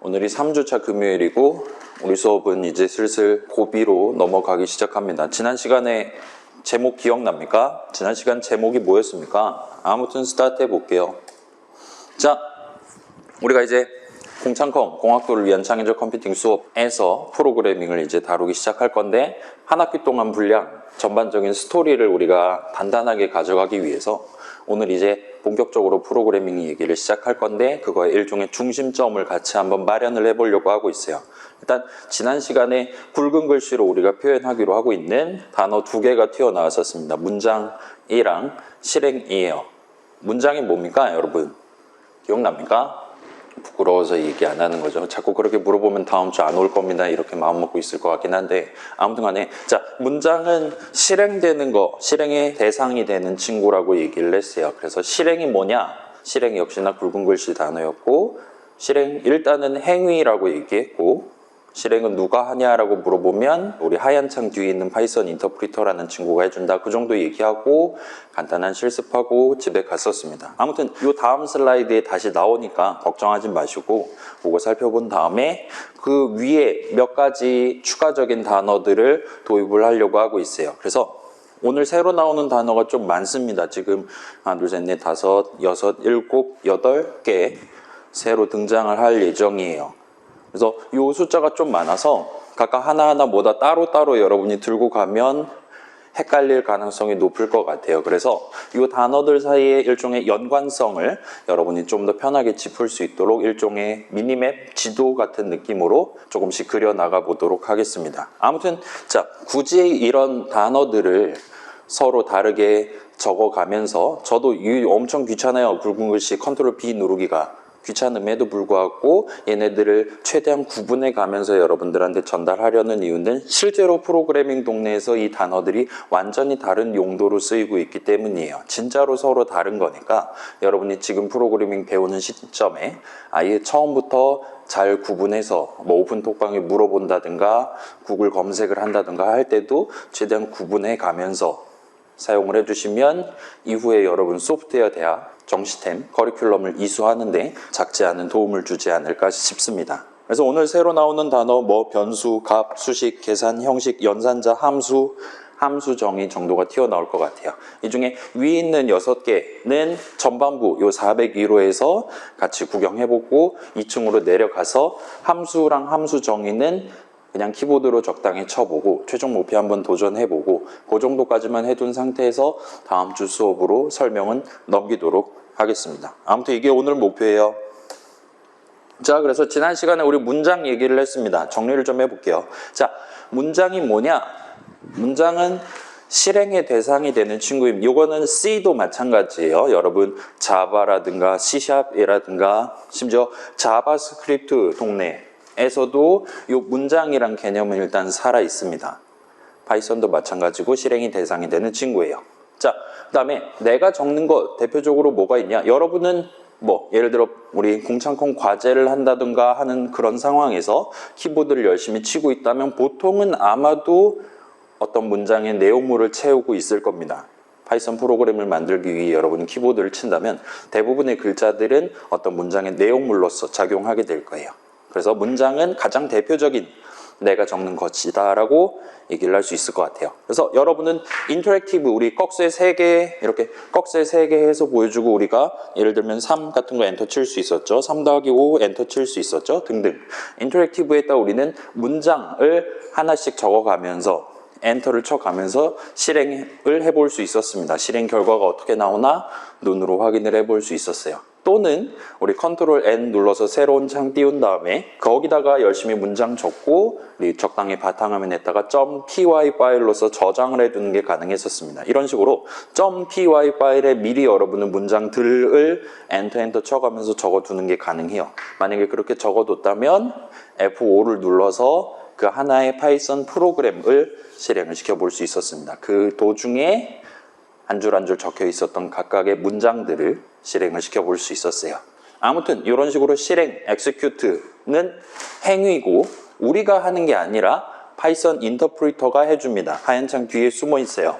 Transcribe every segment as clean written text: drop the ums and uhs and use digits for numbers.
오늘이 3주차 금요일이고 우리 수업은 이제 슬슬 고비로 넘어가기 시작합니다. 지난 시간에 제목 기억납니까? 지난 시간 제목이 뭐였습니까? 아무튼 스타트 해볼게요. 자, 우리가 이제 공창컴, 공학도를 위한 창의적 컴퓨팅 수업에서 프로그래밍을 이제 다루기 시작할 건데, 한 학기 동안 분량, 전반적인 스토리를 우리가 단단하게 가져가기 위해서 오늘 이제 본격적으로 프로그래밍 얘기를 시작할 건데, 그거의 일종의 중심점을 같이 한번 마련을 해보려고 하고 있어요. 일단 지난 시간에 굵은 글씨로 우리가 표현하기로 하고 있는 단어 2개가 튀어나왔었습니다. 문장이랑 실행이에요. 문장이 뭡니까, 여러분? 기억납니까? 부끄러워서 얘기 안 하는 거죠. 자꾸 그렇게 물어보면 다음 주 안 올 겁니다. 이렇게 마음 먹고 있을 것 같긴 한데, 아무튼 간에, 자, 문장은 실행되는 거, 실행의 대상이 되는 친구라고 얘기를 했어요. 그래서 실행이 뭐냐? 실행 역시나 굵은 글씨 단어였고, 실행 일단은 행위라고 얘기했고, 실행은 누가 하냐라고 물어보면 우리 하얀 창 뒤에 있는 파이썬 인터프리터라는 친구가 해준다. 그 정도 얘기하고 간단한 실습하고 집에 갔었습니다. 아무튼 이 다음 슬라이드에 다시 나오니까 걱정하지 마시고 그거 살펴본 다음에 그 위에 몇 가지 추가적인 단어들을 도입을 하려고 하고 있어요. 그래서 오늘 새로 나오는 단어가 좀 많습니다. 지금 하나, 둘, 셋, 넷, 다섯, 여섯, 일곱, 8개 새로 등장을 할 예정이에요. 그래서 이 숫자가 좀 많아서 각각 하나하나보다 따로따로 여러분이 들고 가면 헷갈릴 가능성이 높을 것 같아요. 그래서 이 단어들 사이의 일종의 연관성을 여러분이 좀 더 편하게 짚을 수 있도록 일종의 미니맵, 지도 같은 느낌으로 조금씩 그려나가 보도록 하겠습니다. 아무튼 자, 굳이 이런 단어들을 서로 다르게 적어가면서 저도 엄청 귀찮아요. 굵은 글씨 컨트롤 B 누르기가. 귀찮음에도 불구하고 얘네들을 최대한 구분해 가면서 여러분들한테 전달하려는 이유는 실제로 프로그래밍 동네에서 이 단어들이 완전히 다른 용도로 쓰이고 있기 때문이에요. 진짜로 서로 다른 거니까 여러분이 지금 프로그래밍 배우는 시점에 아예 처음부터 잘 구분해서 뭐 오픈톡방에 물어본다든가 구글 검색을 한다든가 할 때도 최대한 구분해 가면서 사용을 해주시면 이후에 여러분 소프트웨어 대학 정시템, 커리큘럼을 이수하는데 작지 않은 도움을 주지 않을까 싶습니다. 그래서 오늘 새로 나오는 단어 변수, 값, 수식, 계산, 형식, 연산자, 함수, 함수 정의 정도가 튀어나올 것 같아요. 이 중에 위에 있는 6개는 전반부 요 402호에서 같이 구경해보고 2층으로 내려가서 함수랑 함수 정의는 그냥 키보드로 적당히 쳐보고 최종 목표 한번 도전해보고 그 정도까지만 해둔 상태에서 다음 주 수업으로 설명은 넘기도록 하겠습니다. 아무튼 이게 오늘 목표예요. 자, 그래서 지난 시간에 우리 문장 얘기를 했습니다. 정리를 좀 해볼게요. 자, 문장이 뭐냐? 문장은 실행의 대상이 되는 친구입니다. 이거는 C도 마찬가지예요. 여러분 자바라든가 C샵이라든가 심지어 자바스크립트 동네에서도 이 문장이란 개념은 일단 살아 있습니다. 파이썬도 마찬가지고 실행이 대상이 되는 친구예요. 자, 그 다음에 내가 적는 거 대표적으로 뭐가 있냐? 여러분은 예를 들어 우리 공창컴 과제를 한다든가 하는 그런 상황에서 키보드를 열심히 치고 있다면 보통은 아마도 어떤 문장의 내용물을 채우고 있을 겁니다. 파이썬 프로그램을 만들기 위해 여러분이 키보드를 친다면 대부분의 글자들은 어떤 문장의 내용물로서 작용하게 될 거예요. 그래서 문장은 가장 대표적인 내가 적는 것이다 라고 얘기를 할 수 있을 것 같아요. 그래서 여러분은 인터랙티브 우리 꺽쇠 3개 이렇게 꺽쇠 3개 해서 보여주고 우리가 예를 들면 3 같은 거 엔터 칠 수 있었죠. 3 더하기 5 엔터 칠 수 있었죠. 등등. 인터랙티브에다 우리는 문장을 하나씩 적어가면서 엔터를 쳐가면서 실행을 해볼 수 있었습니다. 실행 결과가 어떻게 나오나 눈으로 확인을 해볼 수 있었어요. 또는 우리 컨트롤 N 눌러서 새로운 창 띄운 다음에 거기다가 열심히 문장 적고 우리 적당히 바탕화면에다가 .py 파일로서 저장을 해두는 게 가능했었습니다. 이런 식으로 .py 파일에 미리 여러분은 문장들을 엔터 쳐가면서 적어두는 게 가능해요. 만약에 그렇게 적어뒀다면 F5를 눌러서 그 하나의 파이썬 프로그램을 실행을 시켜볼 수 있었습니다. 그 도중에 한 줄 한 줄 적혀 있었던 각각의 문장들을 실행을 시켜볼 수 있었어요. 아무튼 이런 식으로 실행, execute는 행위고 우리가 하는 게 아니라 파이썬 인터프리터가 해줍니다. 하얀 창 뒤에 숨어 있어요.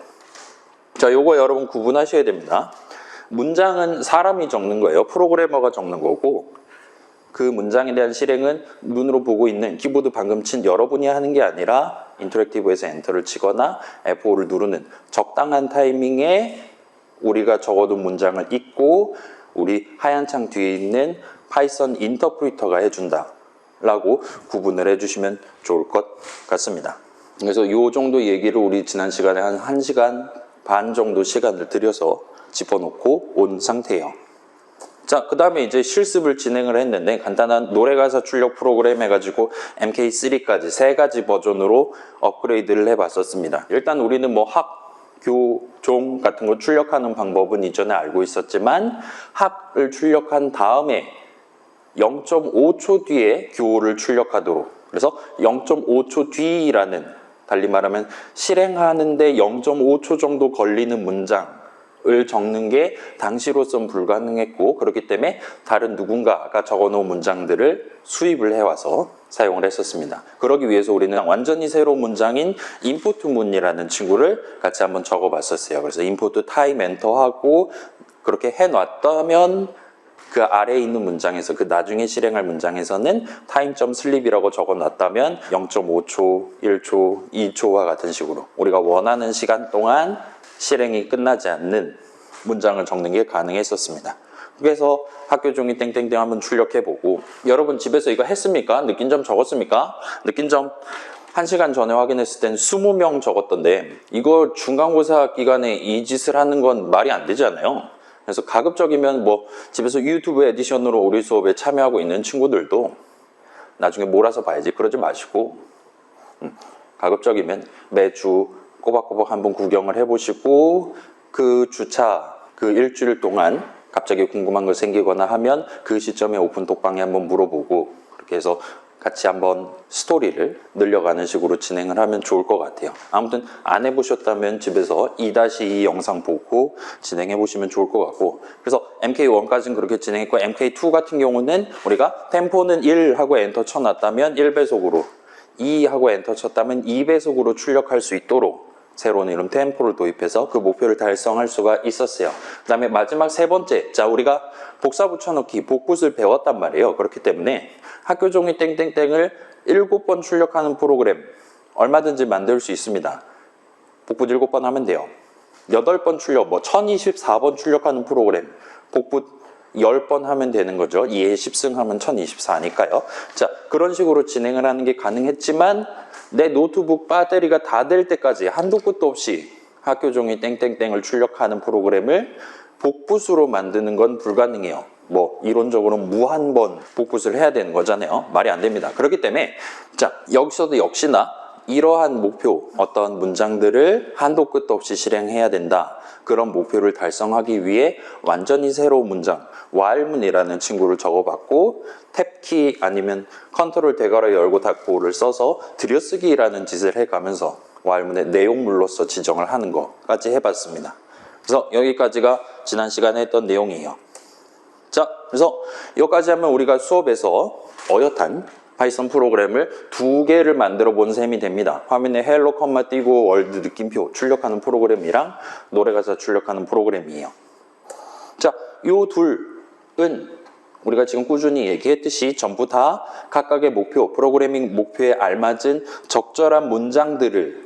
자, 요거 여러분 구분하셔야 됩니다. 문장은 사람이 적는 거예요. 프로그래머가 적는 거고 그 문장에 대한 실행은 눈으로 보고 있는 키보드 방금 친 여러분이 하는 게 아니라 인터랙티브에서 엔터를 치거나 F5를 누르는 적당한 타이밍에 우리가 적어둔 문장을 읽고 우리 하얀 창 뒤에 있는 파이썬 인터프리터가 해준다 라고 구분을 해주시면 좋을 것 같습니다. 그래서 이 정도 얘기를 우리 지난 시간에 한 1시간 반 정도 시간을 들여서 짚어놓고 온 상태예요. 자, 그 다음에 이제 실습을 진행을 했는데 간단한 노래가사 출력 프로그램 해가지고 MK3까지 3가지 버전으로 업그레이드를 해봤었습니다. 일단 우리는 뭐 교종 같은 거 출력하는 방법은 이전에 알고 있었지만 합을 출력한 다음에 0.5초 뒤에 교를 출력하도록, 그래서 0.5초 뒤라는, 달리 말하면 실행하는데 0.5초 정도 걸리는 문장을 적는 게 당시로선 불가능했고, 그렇기 때문에 다른 누군가가 적어놓은 문장들을 수입을 해와서 사용을 했었습니다. 그러기 위해서 우리는 완전히 새로운 문장인 인풋 문이라는 친구를 같이 한번 적어봤었어요. 그래서 인풋 타임 엔터하고 그렇게 해놨다면 그 아래에 있는 문장에서, 그 나중에 실행할 문장에서는 타임점 슬립이라고 적어놨다면 0.5초, 1초, 2초와 같은 식으로 우리가 원하는 시간 동안 실행이 끝나지 않는 문장을 적는 게 가능했었습니다. 그래서 학교 종이 땡땡땡 한번 출력해보고, 여러분 집에서 이거 했습니까? 느낀 점 적었습니까? 느낀 점 1시간 전에 확인했을 땐 20명 적었던데, 이거 중간고사 기간에 이 짓을 하는 건 말이 안 되잖아요. 그래서 가급적이면 뭐 집에서 유튜브 에디션으로 우리 수업에 참여하고 있는 친구들도 나중에 몰아서 봐야지 그러지 마시고, 가급적이면 매주 꼬박꼬박 한번 구경을 해보시고, 그 주차 그 일주일 동안 갑자기 궁금한 거 생기거나 하면 그 시점에 오픈 톡방에 한번 물어보고, 그렇게 해서 같이 한번 스토리를 늘려가는 식으로 진행을 하면 좋을 것 같아요. 아무튼 안 해보셨다면 집에서 2-2 영상 보고 진행해 보시면 좋을 것 같고, 그래서 MK1까지는 그렇게 진행했고, MK2 같은 경우는 우리가 템포는 1 하고 엔터 쳐놨다면 1배속으로, 2 하고 엔터 쳤다면 2배속으로 출력할 수 있도록 새로운 이름 템포를 도입해서 그 목표를 달성할 수가 있었어요. 그 다음에 마지막 3번째, 자, 우리가 복사 붙여넣기, 복붙을 배웠단 말이에요. 그렇기 때문에 학교 종이 땡땡땡을 7번 출력하는 프로그램 얼마든지 만들 수 있습니다. 복붙 7번 하면 돼요. 8번 출력, 1024번 출력하는 프로그램 복붙 10번 하면 되는 거죠. 2에 10승 하면 1024니까요. 자, 그런 식으로 진행을 하는 게 가능했지만 내 노트북 배터리가 다 될 때까지 한도 끝도 없이 학교 종이 땡땡땡을 출력하는 프로그램을 복붙으로 만드는 건 불가능해요. 이론적으로는 무한번 복붙을 해야 되는 거잖아요. 말이 안 됩니다. 그렇기 때문에 자, 여기서도 역시나 이러한 목표, 어떤 문장들을 한도 끝도 없이 실행해야 된다. 그런 목표를 달성하기 위해 완전히 새로운 문장, while문이라는 친구를 적어봤고, 탭키 아니면 컨트롤 대괄호 열고 닫고를 써서 들여쓰기라는 짓을 해가면서 while문의 내용물로서 지정을 하는 것까지 해봤습니다. 그래서 여기까지가 지난 시간에 했던 내용이에요. 자, 그래서 여기까지 하면 우리가 수업에서 어엿한 파이썬 프로그램을 2개를 만들어 본 셈이 됩니다. 화면에 헬로 컴마 띄고 월드 느낌표 출력하는 프로그램이랑 노래가사 출력하는 프로그램이에요. 자, 요 둘은 우리가 지금 꾸준히 얘기했듯이 전부 다 각각의 목표, 프로그래밍 목표에 알맞은 적절한 문장들을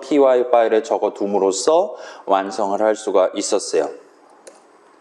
.py 파일에 적어 둠으로써 완성을 할 수가 있었어요.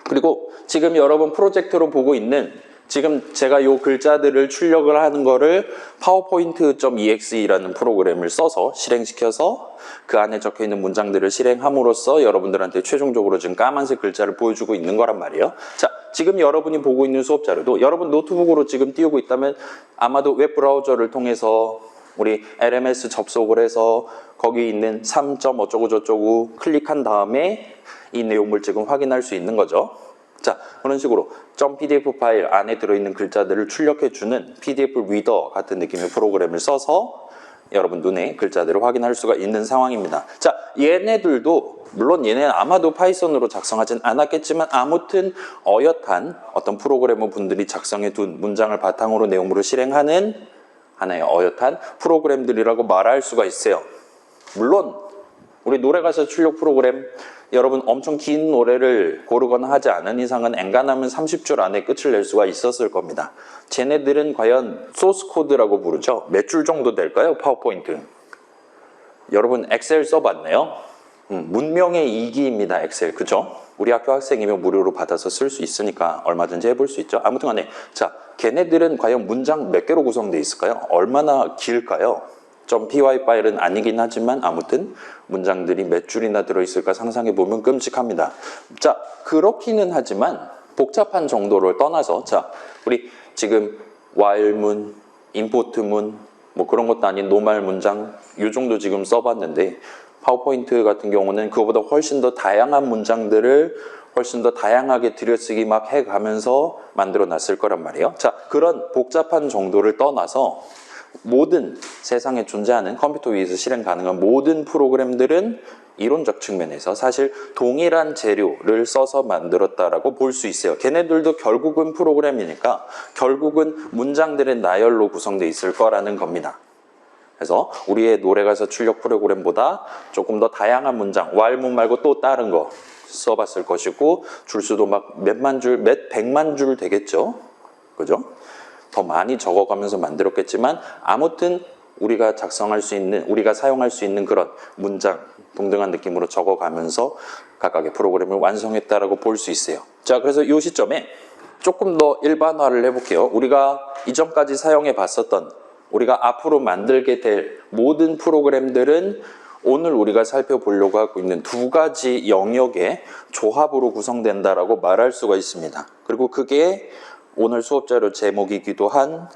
그리고 지금 여러분 프로젝트로 보고 있는, 지금 제가 요 글자들을 출력을 하는 거를 powerpoint.exe라는 프로그램을 써서 실행시켜서 그 안에 적혀있는 문장들을 실행함으로써 여러분들한테 최종적으로 지금 까만색 글자를 보여주고 있는 거란 말이에요. 자, 지금 여러분이 보고 있는 수업 자료도 여러분 노트북으로 지금 띄우고 있다면 아마도 웹브라우저를 통해서 우리 LMS 접속을 해서 거기 있는 3. 어쩌고 저쩌고 클릭한 다음에 이 내용물 지금 확인할 수 있는 거죠. 자, 그런 식으로 .pdf 파일 안에 들어있는 글자들을 출력해주는 PDF 리더 같은 느낌의 프로그램을 써서 여러분 눈에 글자들을 확인할 수가 있는 상황입니다. 자, 얘네들도 물론 얘네는 아마도 파이썬으로 작성하진 않았겠지만 아무튼 어엿한 어떤 프로그래머 분들이 작성해 둔 문장을 바탕으로 내용물을 실행하는 하나의 어엿한 프로그램들이라고 말할 수가 있어요. 물론 우리 노래가사 출력 프로그램 여러분 엄청 긴 노래를 고르거나 하지 않은 이상은 엔간하면 30줄 안에 끝을 낼 수가 있었을 겁니다. 쟤네들은 과연 소스 코드라고 부르죠. 몇 줄 정도 될까요? 파워포인트. 여러분 엑셀 써봤나요? 문명의 이기입니다. 엑셀. 그죠? 우리 학교 학생이면 무료로 받아서 쓸 수 있으니까 얼마든지 해볼 수 있죠. 아무튼 간에 자, 걔네들은 과연 문장 몇 개로 구성되어 있을까요? 얼마나 길까요? .py 파일은 아니긴 하지만 아무튼 문장들이 몇 줄이나 들어있을까 상상해보면 끔찍합니다. 자, 그렇기는 하지만 복잡한 정도를 떠나서 자, 우리 지금 while문, import문 뭐 그런 것도 아닌 노말 문장 이 정도 지금 써봤는데 파워포인트 같은 경우는 그거보다 훨씬 더 다양한 문장들을 훨씬 더 다양하게 들여쓰기 막 해가면서 만들어 놨을 거란 말이에요. 자, 그런 복잡한 정도를 떠나서 모든 세상에 존재하는 컴퓨터 위에서 실행 가능한 모든 프로그램들은 이론적 측면에서 사실 동일한 재료를 써서 만들었다라고 볼 수 있어요. 걔네들도 결국은 프로그램이니까 결국은 문장들의 나열로 구성되어 있을 거라는 겁니다. 그래서 우리의 노래가사 출력 프로그램보다 조금 더 다양한 문장, while문 말고 또 다른 거 써봤을 것이고 줄수도 막 몇만 줄, 몇 백만 줄 되겠죠. 그죠? 더 많이 적어가면서 만들었겠지만 아무튼 우리가 작성할 수 있는, 우리가 사용할 수 있는 그런 문장 동등한 느낌으로 적어가면서 각각의 프로그램을 완성했다라고 볼 수 있어요. 자, 그래서 이 시점에 조금 더 일반화를 해볼게요. 우리가 이전까지 사용해 봤었던 우리가 앞으로 만들게 될 모든 프로그램들은 오늘 우리가 살펴보려고 하고 있는 두 가지 영역의 조합으로 구성된다라고 말할 수가 있습니다. 그리고 그게 오늘 수업자료 제목이기도 한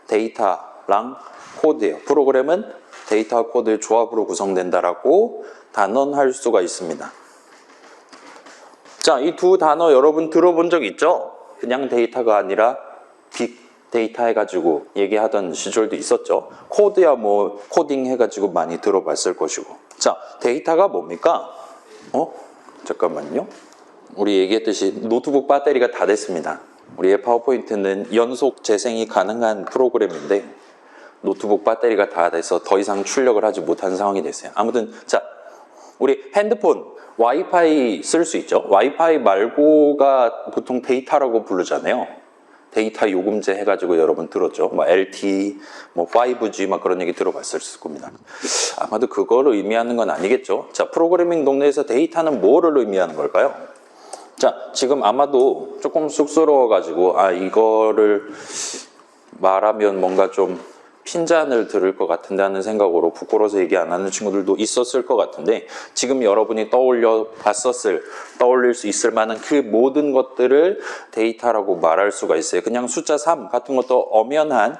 데이터랑 코드예요. 프로그램은 데이터와 코드의 조합으로 구성된다라고 단언할 수가 있습니다. 자, 이 두 단어 여러분 들어본 적 있죠? 그냥 데이터가 아니라 빅 데이터 해가지고 얘기하던 시절도 있었죠. 코드야 뭐 코딩 해가지고 많이 들어봤을 것이고. 자, 데이터가 뭡니까? 잠깐만요. 우리 얘기했듯이 노트북 배터리가 다 됐습니다. 우리의 파워포인트는 연속 재생이 가능한 프로그램인데 노트북 배터리가 다 돼서 더 이상 출력을 하지 못한 상황이 됐어요. 아무튼 자, 우리 핸드폰 와이파이 쓸 수 있죠. 와이파이 말고가 보통 데이터라고 부르잖아요. 데이터 요금제 해가지고 여러분 들었죠. 뭐 LTE, 뭐 5G 막 그런 얘기 들어봤을 겁니다. 아마도 그거를 의미하는 건 아니겠죠. 자, 프로그래밍 동네에서 데이터는 뭐를 의미하는 걸까요? 자, 지금 아마도 조금 쑥스러워가지고 이거를 말하면 뭔가 좀 핀잔을 들을 것 같은데 생각으로 부끄러워서 얘기 안 하는 친구들도 있었을 것 같은데 지금 여러분이 떠올릴 수 있을 만한 그 모든 것들을 데이터라고 말할 수가 있어요. 그냥 숫자 3 같은 것도 엄연한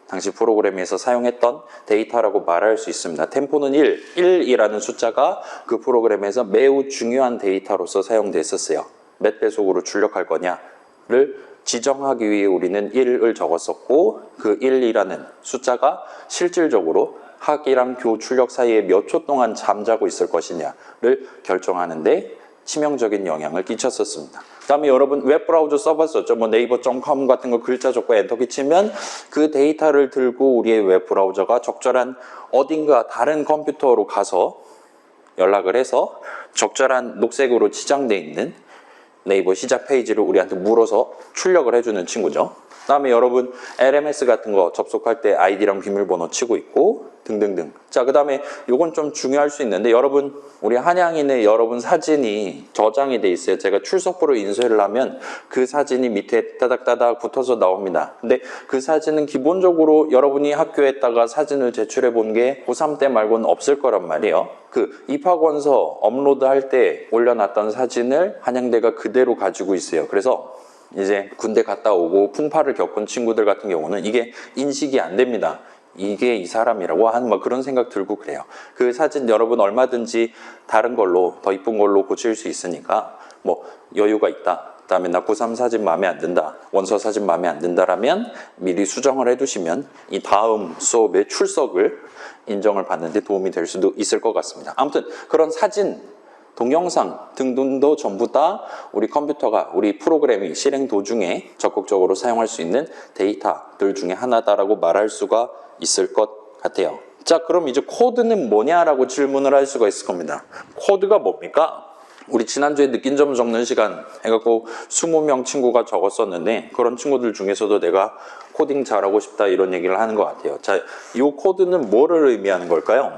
당시 프로그램에서 사용했던 데이터라고 말할 수 있습니다. 템포는 1이라는 숫자가 그 프로그램에서 매우 중요한 데이터로서 사용됐었어요. 몇 배속으로 출력할 거냐를 지정하기 위해 우리는 1을 적었었고 그 1이라는 숫자가 실질적으로 학이랑 교 출력 사이에 몇 초 동안 잠자고 있을 것이냐를 결정하는데 치명적인 영향을 끼쳤었습니다. 그 다음에 여러분 웹브라우저 써봤었죠. 뭐 네이버.com 같은 거 글자 적고 엔터키 치면 그 데이터를 들고 우리의 웹브라우저가 적절한 어딘가 다른 컴퓨터로 가서 연락을 해서 적절한 녹색으로 지정되어 있는 네이버 시작 페이지를 우리한테 물어서 출력을 해주는 친구죠. 그 다음에 여러분 LMS 같은 거 접속할 때 아이디랑 비밀번호 치고 있고 등등등. 자, 그 다음에 요건 좀 중요할 수 있는데 여러분 우리 한양인의 여러분 사진이 저장이 돼 있어요. 제가 출석부로 인쇄를 하면 그 사진이 밑에 따닥따닥 붙어서 나옵니다. 근데 그 사진은 기본적으로 여러분이 학교에다가 사진을 제출해 본 게 고3 때 말고는 없을 거란 말이에요. 그 입학원서 업로드 할 때 올려놨던 사진을 한양대가 그대로 가지고 있어요. 그래서 이제 군대 갔다 오고 풍파를 겪은 친구들 같은 경우는 이게 인식이 안 됩니다. 이게 이 사람이라고 하는 뭐 그런 생각 들고 그래요. 그 사진 여러분 얼마든지 다른 걸로 더 이쁜 걸로 고칠 수 있으니까 뭐 여유가 있다. 그다음에 나 고3 사진 마음에 안 든다. 원서 사진 마음에 안 든다라면 미리 수정을 해두시면 이 다음 수업의 출석을 인정을 받는 데 도움이 될 수도 있을 것 같습니다. 아무튼 그런 사진, 동영상 등등도 전부 다 우리 컴퓨터가 우리 프로그램이 실행 도중에 적극적으로 사용할 수 있는 데이터들 중에 하나다라고 말할 수가 있을 것 같아요. 자, 그럼 이제 코드는 뭐냐라고 질문을 할 수가 있을 겁니다. 코드가 뭡니까? 우리 지난주에 느낀 점 적는 시간 해갖고 20명 친구가 적었었는데 그런 친구들 중에서도 내가 코딩 잘하고 싶다 이런 얘기를 하는 것 같아요. 자, 이 코드는 뭐를 의미하는 걸까요?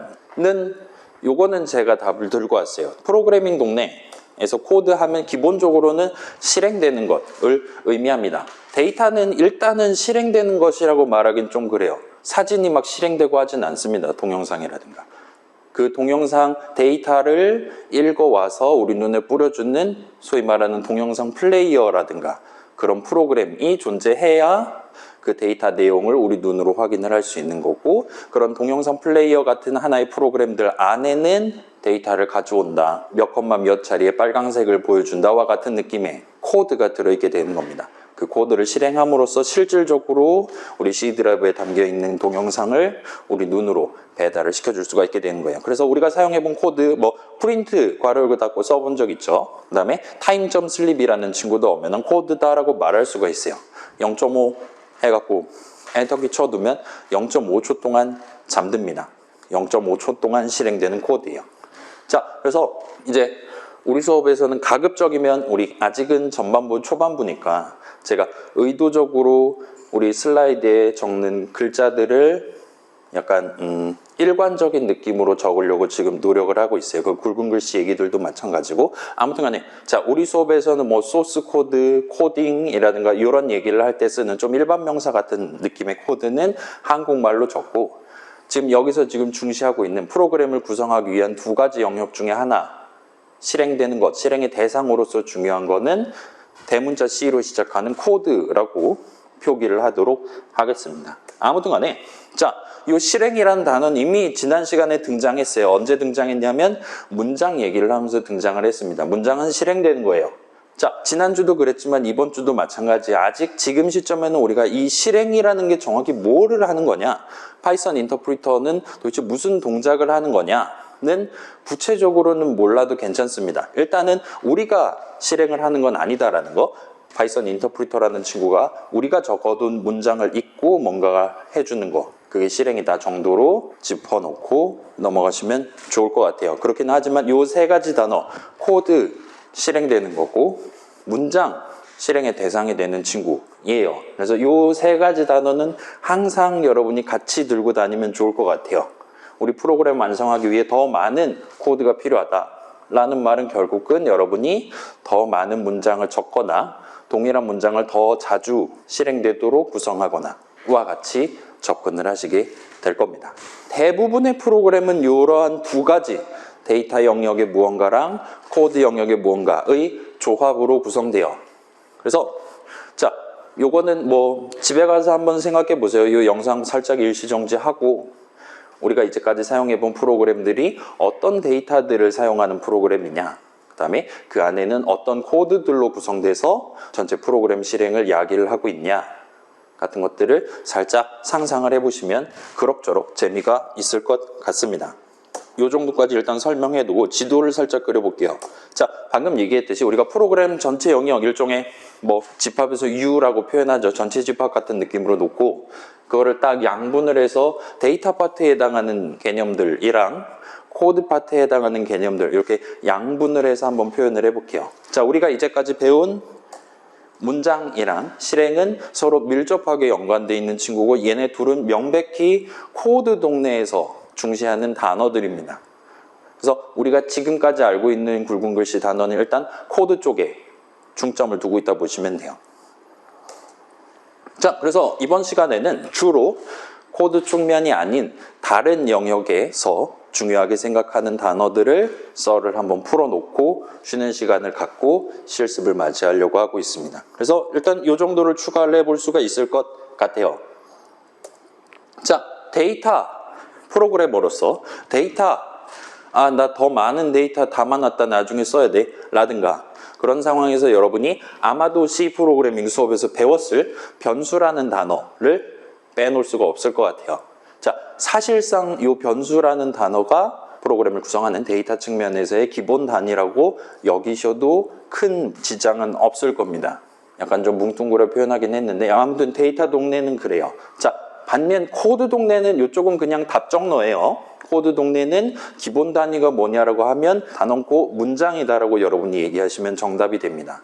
요거는 제가 답을 들고 왔어요. 프로그래밍 동네에서 코드하면 기본적으로는 실행되는 것을 의미합니다. 데이터는 일단은 실행되는 것이라고 말하긴 좀 그래요. 사진이 막 실행되고 하진 않습니다. 동영상이라든가. 그 동영상 데이터를 읽어와서 우리 눈에 뿌려주는 소위 말하는 동영상 플레이어라든가 그런 프로그램이 존재해야 그 데이터 내용을 우리 눈으로 확인을 할 수 있는 거고, 그런 동영상 플레이어 같은 하나의 프로그램들 안에는 데이터를 가져온다, 몇 컴마 몇 자리의 빨간색을 보여준다와 같은 느낌의 코드가 들어있게 되는 겁니다. 그 코드를 실행함으로써 실질적으로 우리 C 드라이브에 담겨있는 동영상을 우리 눈으로 배달을 시켜줄 수가 있게 되는 거예요. 그래서 우리가 사용해본 코드, 프린트 괄호를 닫고 써본 적 있죠. 그 다음에 time.sleep이라는 친구도 오면은 코드다라고 말할 수가 있어요. 0.5 해갖고 엔터키 쳐두면 0.5초 동안 잠듭니다. 0.5초 동안 실행되는 코드예요. 자, 그래서 이제 우리 수업에서는 가급적이면 우리 아직은 전반부 초반부니까 제가 의도적으로 우리 슬라이드에 적는 글자들을 약간 일관적인 느낌으로 적으려고 지금 노력을 하고 있어요. 그 굵은 글씨 얘기들도 마찬가지고. 아무튼 간에 자, 우리 수업에서는 소스 코드, 코딩이라든가 이런 얘기를 할 때 쓰는 좀 일반 명사 같은 느낌의 코드는 한국말로 적고, 지금 여기서 지금 중시하고 있는 프로그램을 구성하기 위한 두 가지 영역 중에 하나, 실행되는 것, 실행의 대상으로서 중요한 거는 대문자 C로 시작하는 코드라고 표기를 하도록 하겠습니다. 아무튼 간에 자, 이 실행이라는 단어는 이미 지난 시간에 등장했어요. 언제 등장했냐면 문장 얘기를 하면서 등장을 했습니다. 문장은 실행되는 거예요. 자, 지난주도 그랬지만 이번 주도 마찬가지. 아직 지금 시점에는 우리가 이 실행이라는 게 정확히 뭐를 하는 거냐, 파이썬 인터프리터는 도대체 무슨 동작을 하는 거냐는 구체적으로는 몰라도 괜찮습니다. 일단은 우리가 실행을 하는 건 아니다라는 거, 파이썬 인터프리터라는 친구가 우리가 적어둔 문장을 읽고 뭔가 해주는 거, 그게 실행이다 정도로 짚어놓고 넘어가시면 좋을 것 같아요. 그렇긴 하지만 요 세 가지 단어, 코드 실행되는 거고 문장 실행의 대상이 되는 친구예요. 그래서 요 세 가지 단어는 항상 여러분이 같이 들고 다니면 좋을 것 같아요. 우리 프로그램 완성하기 위해 더 많은 코드가 필요하다라는 말은 결국은 여러분이 더 많은 문장을 적거나 동일한 문장을 더 자주 실행되도록 구성하거나 와 같이 접근을 하시게 될 겁니다. 대부분의 프로그램은 이러한 두 가지, 데이터 영역의 무언가랑 코드 영역의 무언가의 조합으로 구성돼요. 그래서 자, 요거는 집에 가서 한번 생각해 보세요. 이 영상 살짝 일시정지하고 우리가 이제까지 사용해 본 프로그램들이 어떤 데이터들을 사용하는 프로그램이냐, 그 다음에 그 안에는 어떤 코드들로 구성돼서 전체 프로그램 실행을 이야기를 하고 있냐 같은 것들을 살짝 상상을 해보시면 그럭저럭 재미가 있을 것 같습니다. 이 정도까지 일단 설명해두고 지도를 살짝 그려볼게요. 자, 방금 얘기했듯이 우리가 프로그램 전체 영역, 일종의 집합에서 U라고 표현하죠. 전체 집합 같은 느낌으로 놓고 그거를 딱 양분을 해서 데이터 파트에 해당하는 개념들이랑 코드 파트에 해당하는 개념들 이렇게 양분을 해서 한번 표현을 해볼게요. 자, 우리가 이제까지 배운 문장이랑 실행은 서로 밀접하게 연관되어 있는 친구고, 얘네 둘은 명백히 코드 동네에서 중시하는 단어들입니다. 그래서 우리가 지금까지 알고 있는 굵은 글씨 단어는 일단 코드 쪽에 중점을 두고 있다 보시면 돼요. 자, 그래서 이번 시간에는 주로 코드 측면이 아닌 다른 영역에서 중요하게 생각하는 단어들을 썰을 한번 풀어놓고 쉬는 시간을 갖고 실습을 맞이하려고 하고 있습니다. 그래서 일단 이 정도를 추가를 해볼 수가 있을 것 같아요. 자, 데이터 프로그래머로서 데이터, 나 더 많은 데이터 담아놨다 나중에 써야 돼 라든가 그런 상황에서 여러분이 아마도 C 프로그래밍 수업에서 배웠을 변수라는 단어를 빼놓을 수가 없을 것 같아요. 자, 사실상 이 변수라는 단어가 프로그램을 구성하는 데이터 측면에서의 기본 단위라고 여기셔도 큰 지장은 없을 겁니다. 약간 좀 뭉뚱그려 표현하긴 했는데 아무튼 데이터 동네는 그래요. 자, 반면 코드 동네는 이쪽은 그냥 답정너예요. 코드 동네는 기본 단위가 뭐냐라고 하면 단언코 문장이다라고 여러분이 얘기하시면 정답이 됩니다.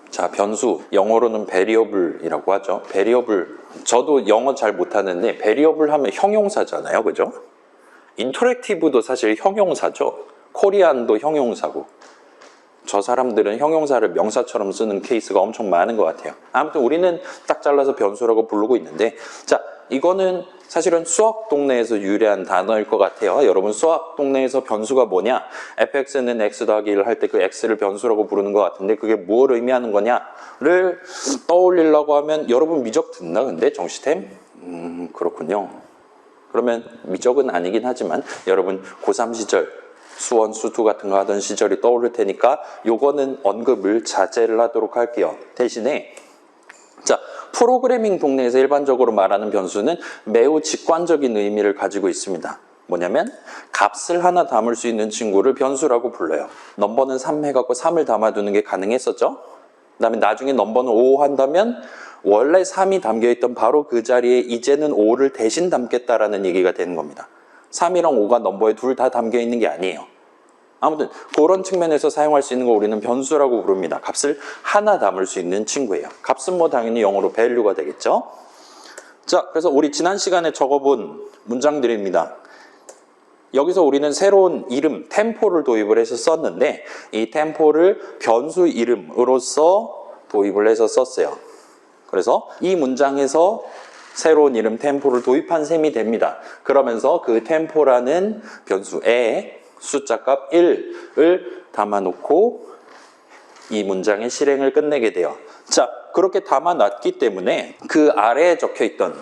자, 변수, 영어로는 variable이라고 하죠. variable, 저도 영어 잘 못하는데 variable 하면 형용사잖아요, 그죠? 인터랙티브도 사실 형용사죠. 코리안도 형용사고. 저 사람들은 형용사를 명사처럼 쓰는 케이스가 엄청 많은 것 같아요. 아무튼 우리는 딱 잘라서 변수라고 부르고 있는데, 자, 이거는 사실은 수학 동네에서 유래한 단어일 것 같아요. 여러분 수학 동네에서 변수가 뭐냐? fx는 x 더하기 1을 할 때 그 x를 변수라고 부르는 것 같은데 그게 뭘 의미하는 거냐를 떠올리려고 하면 여러분 미적 듣나 근데 정시템? 그렇군요. 그러면 미적은 아니긴 하지만 여러분 고3 시절 수원, 수투 같은 거 하던 시절이 떠오를 테니까 요거는 언급을 자제를 하도록 할게요. 대신에 자, 프로그래밍 동네에서 일반적으로 말하는 변수는 매우 직관적인 의미를 가지고 있습니다. 뭐냐면 값을 하나 담을 수 있는 친구를 변수라고 불러요. 넘버는 3 해갖고 3을 담아두는 게 가능했었죠. 그 다음에 나중에 넘버는 5 한다면 원래 3이 담겨있던 바로 그 자리에 이제는 5를 대신 담겠다라는 얘기가 되는 겁니다. 3이랑 5가 넘버에 둘 다 담겨있는 게 아니에요. 아무튼 그런 측면에서 사용할 수 있는 거 우리는 변수라고 부릅니다. 값을 하나 담을 수 있는 친구예요. 값은 뭐 당연히 영어로 value가 되겠죠. 자, 그래서 우리 지난 시간에 적어본 문장들입니다. 여기서 우리는 새로운 이름, 템포를 도입을 해서 썼는데 이 템포를 변수 이름으로서 도입을 해서 썼어요. 그래서 이 문장에서 새로운 이름 템포를 도입한 셈이 됩니다. 그러면서 그 템포라는 변수에 숫자값 1을 담아놓고 이 문장의 실행을 끝내게 돼요. 자, 그렇게 담아놨기 때문에 그 아래에 적혀있던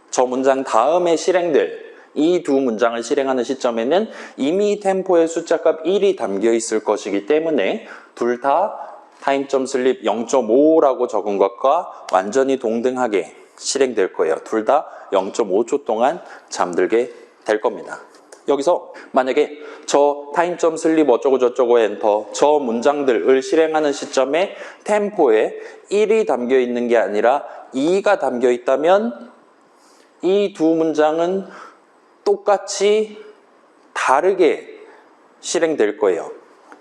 저 문장 다음에 실행될 이 두 문장을 실행하는 시점에는 이미 템포의 숫자값 1이 담겨있을 것이기 때문에 둘 다 타임.슬립 0.5라고 적은 것과 완전히 동등하게 실행될 거예요. 둘 다 0.5초 동안 잠들게 될 겁니다. 여기서 만약에 저 타임.슬립 어쩌고 저쩌고 엔터 저 문장들을 실행하는 시점에 템포에 1이 담겨 있는 게 아니라 2가 담겨 있다면 이 두 문장은 똑같이 다르게 실행될 거예요.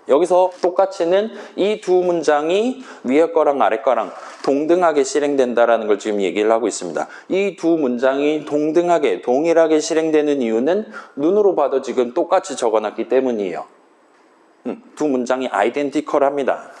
여기서 똑같이는 이 두 문장이 위에 거랑 아래 거랑 동등하게 실행된다라는 걸 지금 얘기를 하고 있습니다. 이 두 문장이 동등하게, 동일하게 실행되는 이유는 눈으로 봐도 지금 똑같이 적어놨기 때문이에요. 두 문장이 아이덴티컬합니다.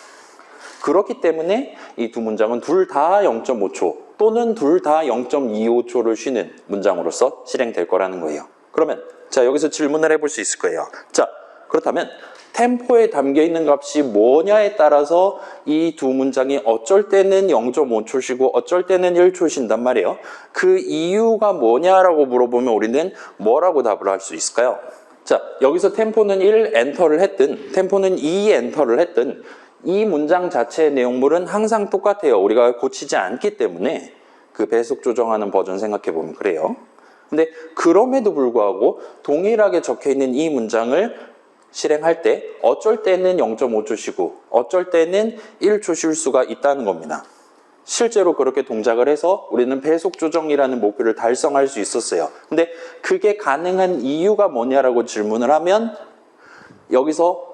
그렇기 때문에 이 두 문장은 둘 다 0.5초 또는 둘 다 0.25초를 쉬는 문장으로서 실행될 거라는 거예요. 그러면 자, 여기서 질문을 해볼 수 있을 거예요. 자, 그렇다면 템포에 담겨있는 값이 뭐냐에 따라서 이 두 문장이 어쩔 때는 0.5초 쉬고 어쩔 때는 1초 쉰단 말이에요. 그 이유가 뭐냐라고 물어보면 우리는 뭐라고 답을 할 수 있을까요? 자, 여기서 템포는 1 엔터를 했든 템포는 2 엔터를 했든 이 문장 자체의 내용물은 항상 똑같아요. 우리가 고치지 않기 때문에 그 배속 조정하는 버전 생각해보면 그래요. 근데 그럼에도 불구하고 동일하게 적혀있는 이 문장을 실행할 때 어쩔 때는 0.5초 쉬고 어쩔 때는 1초 쉴 수가 있다는 겁니다. 실제로 그렇게 동작을 해서 우리는 배속 조정이라는 목표를 달성할 수 있었어요. 근데 그게 가능한 이유가 뭐냐라고 질문을 하면 여기서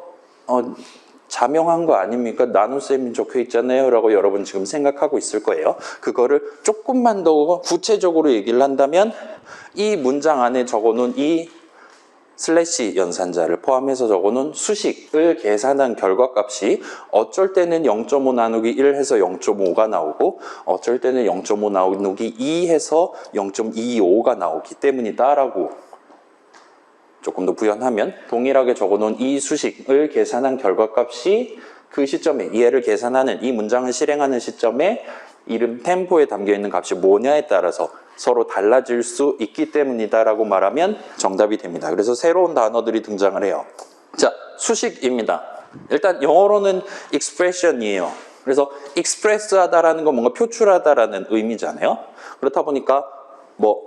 자명한 거 아닙니까? 나눗셈이 적혀 있잖아요 라고 여러분 지금 생각하고 있을 거예요. 그거를 조금만 더 구체적으로 얘기를 한다면 이 문장 안에 적어놓은 이 슬래시 연산자를 포함해서 적어놓은 수식을 계산한 결과값이 어쩔 때는 0.5 나누기 1 해서 0.5가 나오고 어쩔 때는 0.5 나누기 2 해서 0.25가 나오기 때문이다라고 조금 더 부연하면 동일하게 적어놓은 이 수식을 계산한 결과값이 그 시점에 얘를 계산하는 이 문장을 실행하는 시점에 이름 템포에 담겨있는 값이 뭐냐에 따라서 서로 달라질 수 있기 때문이다라고 말하면 정답이 됩니다. 그래서 새로운 단어들이 등장을 해요. 자, 수식입니다. 일단 영어로는 expression이에요. 그래서 express하다라는 건 뭔가 표출하다라는 의미잖아요. 그렇다 보니까 뭐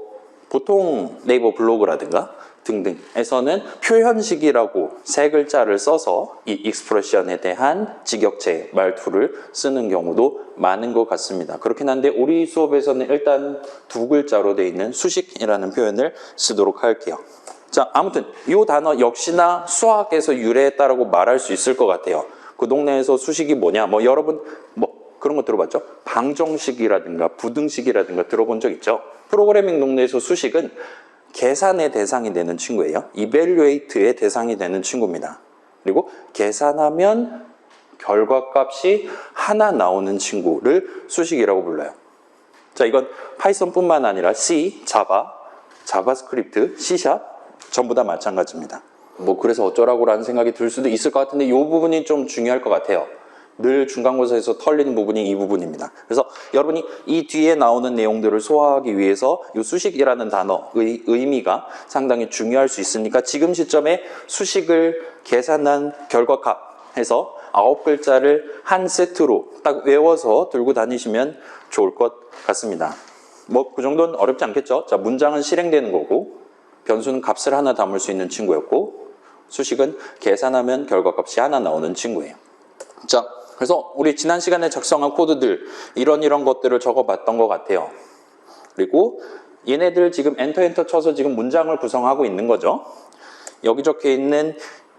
보통 네이버 블로그라든가 등등에서는 표현식이라고 세 글자를 써서 이 익스프레션에 대한 직역체 말투를 쓰는 경우도 많은 것 같습니다. 그렇긴 한데 우리 수업에서는 일단 두 글자로 되어 있는 수식이라는 표현을 쓰도록 할게요. 자, 아무튼 이 단어 역시나 수학에서 유래했다라고 말할 수 있을 것 같아요. 그 동네에서 수식이 뭐냐? 뭐 여러분 뭐 그런 거 들어봤죠? 방정식이라든가 부등식이라든가 들어본 적 있죠? 프로그래밍 동네에서 수식은 계산의 대상이 되는 친구예요. evaluate의 대상이 되는 친구입니다. 그리고 계산하면 결과값이 하나 나오는 친구를 수식이라고 불러요. 자, 이건 파이썬뿐만 아니라 C, 자바, 자바스크립트, C샵 전부 다 마찬가지입니다. 뭐 그래서 어쩌라고라는 생각이 들 수도 있을 것 같은데 이 부분이 좀 중요할 것 같아요. 늘 중간고사에서 털리는 부분이 이 부분입니다. 그래서 여러분이 이 뒤에 나오는 내용들을 소화하기 위해서 이 수식이라는 단어의 의미가 상당히 중요할 수 있으니까 지금 시점에 수식을 계산한 결과값 해서 9글자를 한 세트로 딱 외워서 들고 다니시면 좋을 것 같습니다. 뭐 그 정도는 어렵지 않겠죠? 자, 문장은 실행되는 거고 변수는 값을 하나 담을 수 있는 친구였고 수식은 계산하면 결과값이 하나 나오는 친구예요. 자, 그래서 우리 지난 시간에 작성한 코드들 이런 것들을 적어봤던 것 같아요. 그리고 얘네들 지금 엔터 쳐서 지금 문장을 구성하고 있는 거죠. 여기 적혀 있는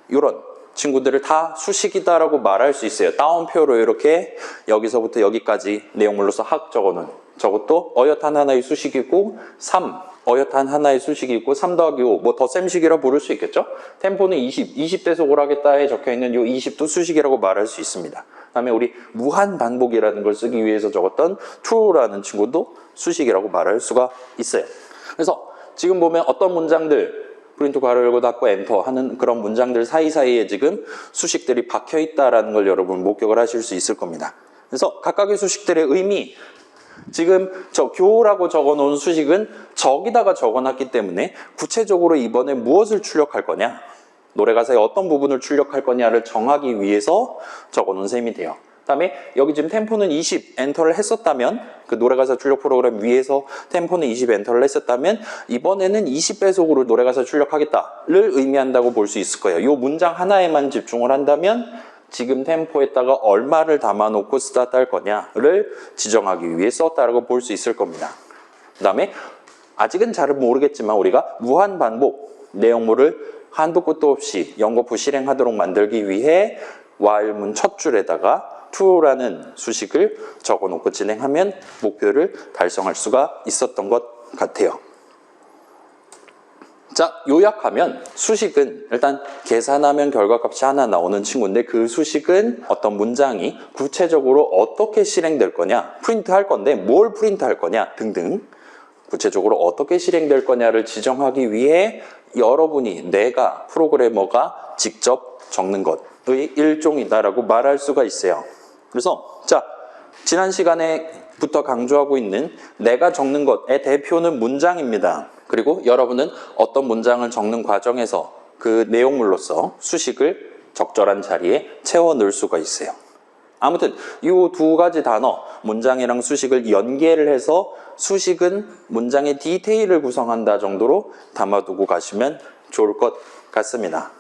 이런 친구들을 다 수식이다라고 말할 수 있어요. 따옴표로 이렇게 여기서부터 여기까지 내용물로서 확 적어놓은 저것도 어엿한 하나의 수식이고 3 어엿한 하나의 수식이고 3 더하기 5 뭐 덧셈식이라 부를 수 있겠죠. 템포는 20대에서 오라겠다에 적혀있는 이 20도 수식이라고 말할 수 있습니다. 그 다음에 우리 무한 반복이라는 걸 쓰기 위해서 적었던 true라는 친구도 수식이라고 말할 수가 있어요. 그래서 지금 보면 어떤 문장들 프린트 괄호 열고 닫고 엔터 하는 그런 문장들 사이사이에 지금 수식들이 박혀 있다라는 걸 여러분 목격을 하실 수 있을 겁니다. 그래서 각각의 수식들의 의미 지금 저 교라고 적어놓은 수식은 저기다가 적어놨기 때문에 구체적으로 이번에 무엇을 출력할 거냐 노래 가사의 어떤 부분을 출력할 거냐를 정하기 위해서 적어놓은 셈이 돼요. 그 다음에 여기 지금 템포는 20 엔터를 했었다면 그 노래가사 출력 프로그램 위에서 템포는 20 엔터를 했었다면 이번에는 20배속으로 노래가사 출력하겠다를 의미한다고 볼 수 있을 거예요. 이 문장 하나에만 집중을 한다면 지금 템포에다가 얼마를 담아놓고 스타트할 거냐를 지정하기 위해 썼다라고 볼 수 있을 겁니다. 그 다음에 아직은 잘 모르겠지만 우리가 무한 반복 내용물을 한도 끝도 없이 연거푸 실행하도록 만들기 위해 while문 첫 줄에다가 to라는 수식을 적어놓고 진행하면 목표를 달성할 수가 있었던 것 같아요. 자, 요약하면 수식은 일단 계산하면 결과값이 하나 나오는 친구인데 그 수식은 어떤 문장이 구체적으로 어떻게 실행될 거냐 프린트할 건데 뭘 프린트할 거냐 등등 구체적으로 어떻게 실행될 거냐를 지정하기 위해 여러분이 내가 프로그래머가 직접 적는 것의 일종이다라고 말할 수가 있어요. 그래서 자, 지난 시간에부터 강조하고 있는 내가 적는 것의 대표는 문장입니다. 그리고 여러분은 어떤 문장을 적는 과정에서 그 내용물로서 수식을 적절한 자리에 채워 넣을 수가 있어요. 아무튼 이 두 가지 단어, 문장이랑 수식을 연계를 해서 수식은 문장의 디테일을 구성한다 정도로 담아두고 가시면 좋을 것 같습니다.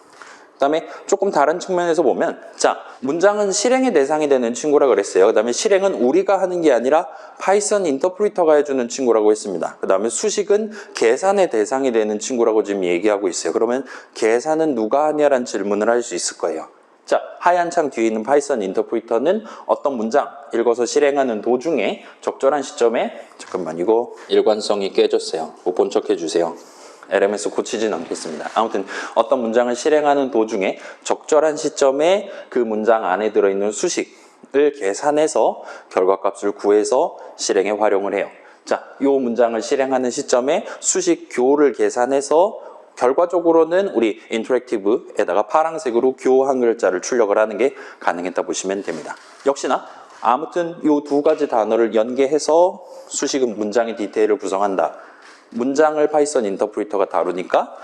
그 다음에 조금 다른 측면에서 보면 자, 문장은 실행의 대상이 되는 친구라 그랬어요. 그 다음에 실행은 우리가 하는 게 아니라 파이썬 인터프리터가 해주는 친구라고 했습니다. 그 다음에 수식은 계산의 대상이 되는 친구라고 지금 얘기하고 있어요. 그러면 계산은 누가 하냐라는 질문을 할 수 있을 거예요. 자, 하얀 창 뒤에 있는 파이썬 인터프리터는 어떤 문장 읽어서 실행하는 도중에 적절한 시점에 잠깐만 이거 일관성이 깨졌어요. 못 본 척 해주세요. LMS 고치진 않겠습니다. 아무튼 어떤 문장을 실행하는 도중에 적절한 시점에 그 문장 안에 들어있는 수식을 계산해서 결과값을 구해서 실행에 활용을 해요. 자, 이 문장을 실행하는 시점에 수식 교를 계산해서 결과적으로는 우리 인터랙티브에다가 파란색으로 교 한 글자를 출력을 하는 게 가능했다 보시면 됩니다. 역시나 아무튼 이 두 가지 단어를 연계해서 수식은 문장의 디테일을 구성한다. 문장을 파이썬 인터프리터가 다루니까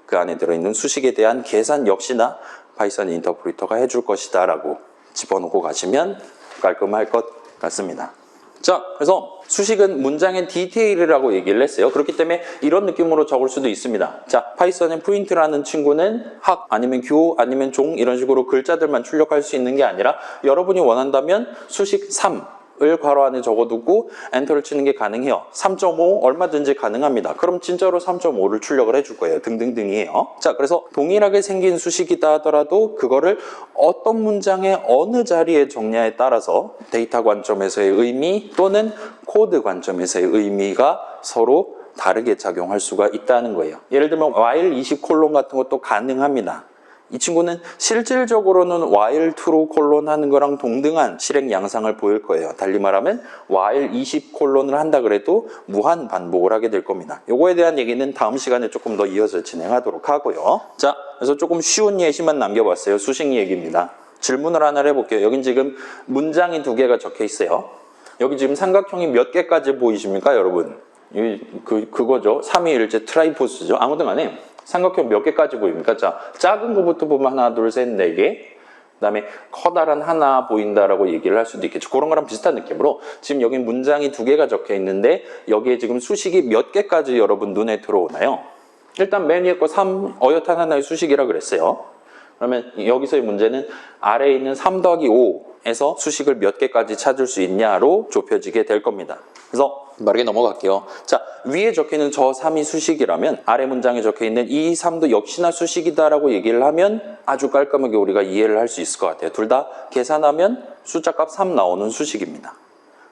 그 안에 들어있는 수식에 대한 계산 역시나 파이썬 인터프리터가 해줄 것이다 라고 집어넣고 가시면 깔끔할 것 같습니다. 자, 그래서 수식은 문장의 디테일이라고 얘기를 했어요. 그렇기 때문에 이런 느낌으로 적을 수도 있습니다. 자, 파이썬의 프린트라는 친구는 학 아니면 교 아니면 종 이런 식으로 글자들만 출력할 수 있는 게 아니라 여러분이 원한다면 수식 3 을 괄호 안에 적어두고 엔터를 치는 게 가능해요. 3.5 얼마든지 가능합니다. 그럼 진짜로 3.5를 출력을 해줄 거예요. 등등등이에요. 자, 그래서 동일하게 생긴 수식이다 하더라도 그거를 어떤 문장의 어느 자리에 정리에 따라서 데이터 관점에서의 의미 또는 코드 관점에서의 의미가 서로 다르게 작용할 수가 있다는 거예요. 예를 들면 while 20콜론 같은 것도 가능합니다. 이 친구는 실질적으로는 while true 콜론 하는 거랑 동등한 실행 양상을 보일 거예요. 달리 말하면 while 20콜론을 한다 그래도 무한 반복을 하게 될 겁니다. 요거에 대한 얘기는 다음 시간에 조금 더 이어서 진행하도록 하고요. 자, 그래서 조금 쉬운 예시만 남겨봤어요. 수식 얘기입니다. 질문을 하나 해볼게요. 여긴 지금 문장이 2개가 적혀 있어요. 여기 지금 삼각형이 몇 개까지 보이십니까, 여러분? 그거죠. 3위일제 트라이포스죠. 아무튼 간에 삼각형 몇 개까지 보입니까? 자, 작은 거부터 보면 하나, 둘, 셋, 4개. 그 다음에 커다란 하나 보인다라고 얘기를 할 수도 있겠죠. 그런 거랑 비슷한 느낌으로 지금 여기 문장이 2개가 적혀 있는데 여기에 지금 수식이 몇 개까지 여러분 눈에 들어오나요? 일단 맨 위에 거 3, 어엿한 하나의 수식이라 그랬어요. 그러면 여기서의 문제는 아래에 있는 3 더하기 5에서 수식을 몇 개까지 찾을 수 있냐로 좁혀지게 될 겁니다. 그래서 빠르게 넘어갈게요. 자, 위에 적혀있는 저 3이 수식이라면 아래 문장에 적혀있는 이 3도 역시나 수식이다라고 얘기를 하면 아주 깔끔하게 우리가 이해를 할 수 있을 것 같아요. 둘 다 계산하면 숫자값 3 나오는 수식입니다.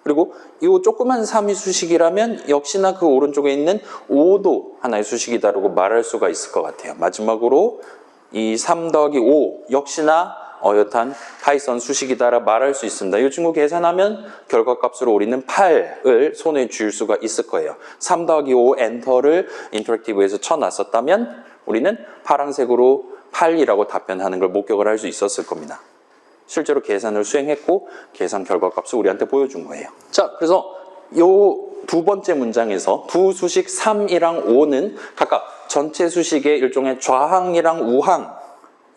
그리고 이 조그만 3이 수식이라면 역시나 그 오른쪽에 있는 5도 하나의 수식이다라고 말할 수가 있을 것 같아요. 마지막으로 이 3 더하기 5 역시나 어엿한 파이썬 수식이다라 말할 수 있습니다. 이 친구 계산하면 결과값으로 우리는 8을 손에 쥘 수가 있을 거예요. 3 더하기 5 엔터를 인터랙티브에서 쳐놨었다면 우리는 파란색으로 8이라고 답변하는 걸 목격을 할 수 있었을 겁니다. 실제로 계산을 수행했고 계산 결과값을 우리한테 보여준 거예요. 자, 그래서 요 두 번째 문장에서 두 수식 3이랑 5는 각각 전체 수식의 일종의 좌항이랑 우항,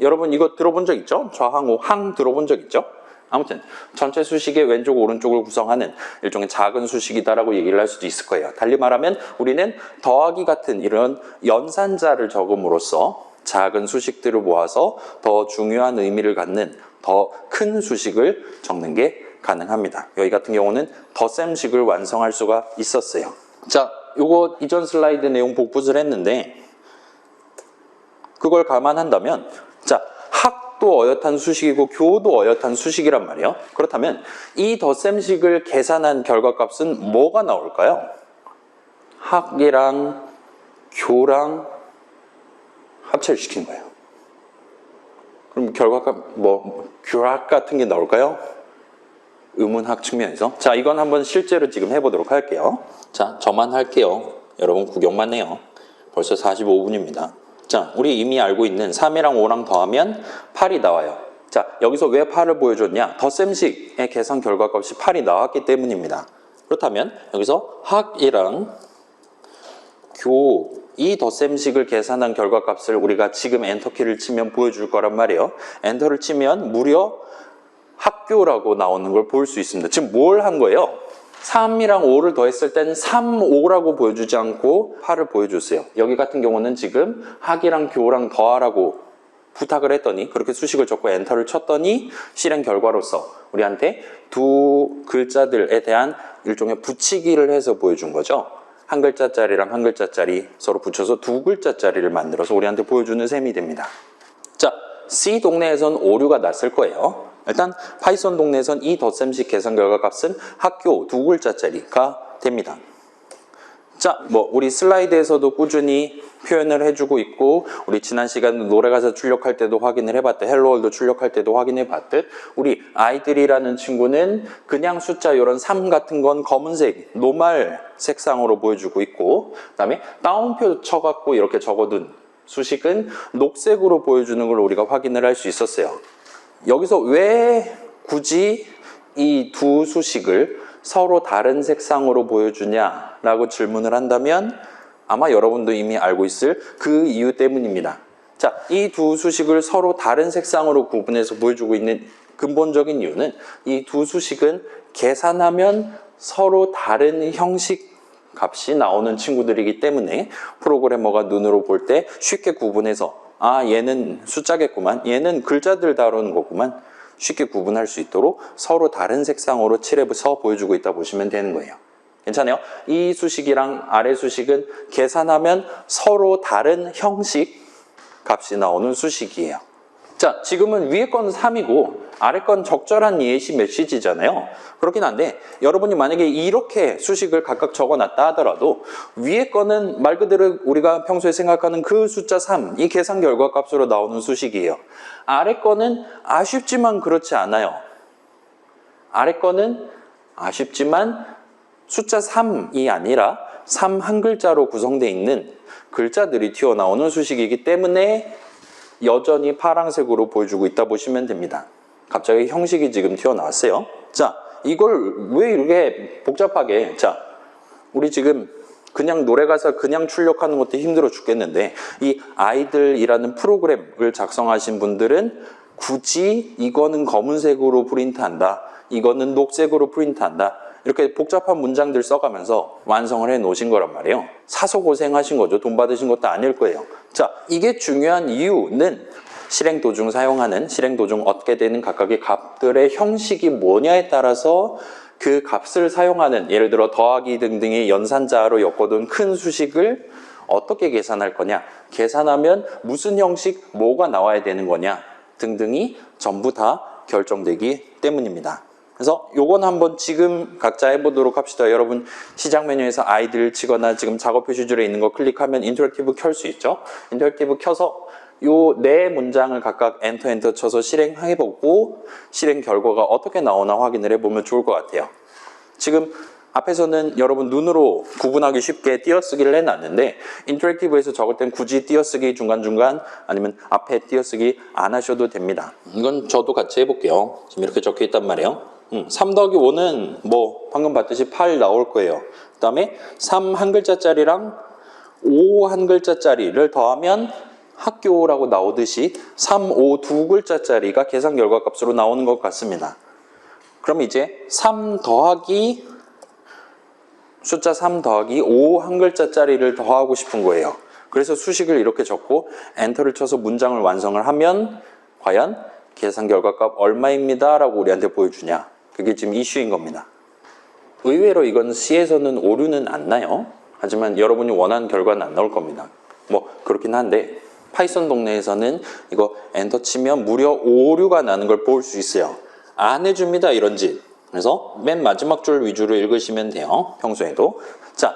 여러분 이거 들어본 적 있죠? 좌항, 우항 들어본 적 있죠? 아무튼 전체 수식의 왼쪽, 오른쪽을 구성하는 일종의 작은 수식이다라고 얘기를 할 수도 있을 거예요. 달리 말하면 우리는 더하기 같은 이런 연산자를 적음으로써 작은 수식들을 모아서 더 중요한 의미를 갖는 더 큰 수식을 적는 게 가능합니다. 여기 같은 경우는 덧셈식을 완성할 수가 있었어요. 자, 요거 이전 슬라이드 내용 복붙을 했는데 그걸 감안한다면 자, 학도 어엿한 수식이고 교도 어엿한 수식이란 말이에요. 그렇다면 이 덧셈식을 계산한 결과값은 뭐가 나올까요? 학이랑 교랑 합체를 시킨 거예요. 그럼 결과값 교학 같은 게 나올까요? 의문학 측면에서. 자, 이건 한번 실제로 지금 해보도록 할게요. 자, 저만 할게요. 여러분 구경만 해요. 벌써 45분입니다. 자, 우리 이미 알고 있는 3이랑 5랑 더하면 8이 나와요. 자, 여기서 왜 8을 보여줬냐? 덧셈식의 계산 결과값이 8이 나왔기 때문입니다. 그렇다면 여기서 학이랑 교, 이 덧셈식을 계산한 결과값을 우리가 지금 엔터키를 치면 보여줄 거란 말이에요. 엔터를 치면 무려 학교라고 나오는 걸 볼 수 있습니다. 지금 뭘 한 거예요? 3이랑 5를 더했을 땐 3, 5라고 보여주지 않고 8을 보여줬어요. 여기 같은 경우는 지금 학이랑 교랑 더하라고 부탁을 했더니 그렇게 수식을 적고 엔터를 쳤더니 실행 결과로서 우리한테 두 글자들에 대한 일종의 붙이기를 해서 보여준 거죠. 한 글자짜리랑 한 글자짜리 서로 붙여서 두 글자짜리를 만들어서 우리한테 보여주는 셈이 됩니다. 자, C 동네에선 오류가 났을 거예요. 일단 파이썬 동네에선 이 덧셈식 계산 결과값은 학교 두 글자짜리가 됩니다. 자, 우리 슬라이드에서도 꾸준히 표현을 해주고 있고 우리 지난 시간에 노래가사 출력할 때도 확인을 해봤듯 헬로월드 출력할 때도 확인해봤듯 우리 아이들이라는 친구는 그냥 숫자 이런 3 같은 건 검은색 노말 색상으로 보여주고 있고 그 다음에 따옴표 쳐갖고 이렇게 적어둔 수식은 녹색으로 보여주는 걸 우리가 확인을 할 수 있었어요. 여기서 왜 굳이 이 두 수식을 서로 다른 색상으로 보여주냐라고 질문을 한다면 아마 여러분도 이미 알고 있을 그 이유 때문입니다. 자, 이 두 수식을 서로 다른 색상으로 구분해서 보여주고 있는 근본적인 이유는 이 두 수식은 계산하면 서로 다른 형식 값이 나오는 친구들이기 때문에 프로그래머가 눈으로 볼 때 쉽게 구분해서 아, 얘는 숫자겠구만, 얘는 글자들 다루는 거구만, 쉽게 구분할 수 있도록 서로 다른 색상으로 칠해서 보여주고 있다 보시면 되는 거예요. 괜찮아요? 이 수식이랑 아래 수식은 계산하면 서로 다른 형식 값이 나오는 수식이에요. 자, 지금은 위에 건 3이고 아래 건 적절한 예시 메시지잖아요. 그렇긴 한데 여러분이 만약에 이렇게 수식을 각각 적어놨다 하더라도 위에 거는 말 그대로 우리가 평소에 생각하는 그 숫자 3, 이 계산 결과 값으로 나오는 수식이에요. 아래 거는 아쉽지만 그렇지 않아요. 아래 거는 아쉽지만 숫자 3이 아니라 3 한 글자로 구성되어 있는 글자들이 튀어나오는 수식이기 때문에 여전히 파란색으로 보여주고 있다 보시면 됩니다. 갑자기 형식이 지금 튀어나왔어요. 자, 이걸 왜 이렇게 복잡하게, 자, 우리 지금 그냥 노래 가사 그냥 출력하는 것도 힘들어 죽겠는데 이 아이들이라는 프로그램을 작성하신 분들은 굳이 이거는 검은색으로 프린트한다, 이거는 녹색으로 프린트한다, 이렇게 복잡한 문장들 써가면서 완성을 해 놓으신 거란 말이에요. 사서 고생하신 거죠. 돈 받으신 것도 아닐 거예요. 자, 이게 중요한 이유는 실행 도중 사용하는, 실행 도중 얻게 되는 각각의 값들의 형식이 뭐냐에 따라서 그 값을 사용하는, 예를 들어 더하기 등등의 연산자로 엮어둔 큰 수식을 어떻게 계산할 거냐, 계산하면 무슨 형식, 뭐가 나와야 되는 거냐 등등이 전부 다 결정되기 때문입니다. 그래서 요건 한번 지금 각자 해보도록 합시다. 여러분 시작 메뉴에서 아이들 치거나 지금 작업 표시줄에 있는 거 클릭하면 인터랙티브 켤 수 있죠. 인터랙티브 켜서 요 네 문장을 각각 엔터 쳐서 실행해보고 실행 결과가 어떻게 나오나 확인을 해보면 좋을 것 같아요. 지금 앞에서는 여러분 눈으로 구분하기 쉽게 띄어쓰기를 해놨는데 인터랙티브에서 적을 땐 굳이 띄어쓰기 중간중간 아니면 앞에 띄어쓰기 안 하셔도 됩니다. 이건 저도 같이 해볼게요. 지금 이렇게 적혀 있단 말이에요. 3 더하기 5는 뭐 방금 봤듯이 8 나올 거예요. 그 다음에 3 한 글자짜리랑 5 한 글자짜리를 더하면 학교라고 나오듯이 3, 5 두 글자짜리가 계산 결과 값으로 나오는 것 같습니다. 그럼 이제 3 더하기 숫자 3 더하기 5 한 글자짜리를 더하고 싶은 거예요. 그래서 수식을 이렇게 적고 엔터를 쳐서 문장을 완성을 하면 과연 계산 결과 값 얼마입니다 라고 우리한테 보여주냐. 그게 지금 이슈인 겁니다. 의외로 이건 C에서는 오류는 안 나요. 하지만 여러분이 원하는 결과는 안 나올 겁니다. 뭐 그렇긴 한데 파이썬 동네에서는 이거 엔터 치면 무려 오류가 나는 걸 볼 수 있어요. 안 해줍니다 이런 짓. 그래서 맨 마지막 줄 위주로 읽으시면 돼요. 평소에도. 자,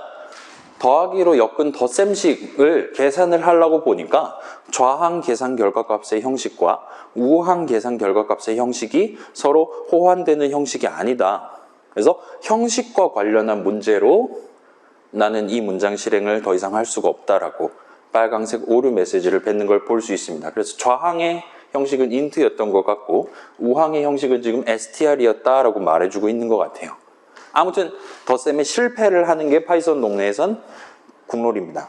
더하기로 엮은 덧셈식을 계산을 하려고 보니까 좌항 계산 결과값의 형식과 우항 계산 결과값의 형식이 서로 호환되는 형식이 아니다. 그래서 형식과 관련한 문제로 나는 이 문장 실행을 더 이상 할 수가 없다라고 빨강색 오류 메시지를 뱉는 걸 볼 수 있습니다. 그래서 좌항의 형식은 int였던 것 같고 우항의 형식은 지금 str이었다라고 말해주고 있는 것 같아요. 아무튼 덧셈에 실패를 하는 게 파이썬 동네에선 국룰입니다.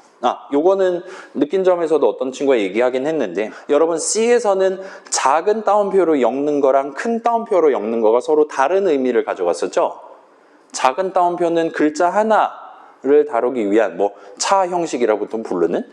요거는 느낀 점에서도 어떤 친구가 얘기하긴 했는데 여러분 C에서는 작은 따옴표로 엮는 거랑 큰 따옴표로 엮는 거가 서로 다른 의미를 가져갔었죠. 작은 따옴표는 글자 하나를 다루기 위한 뭐 차 형식이라고도 부르는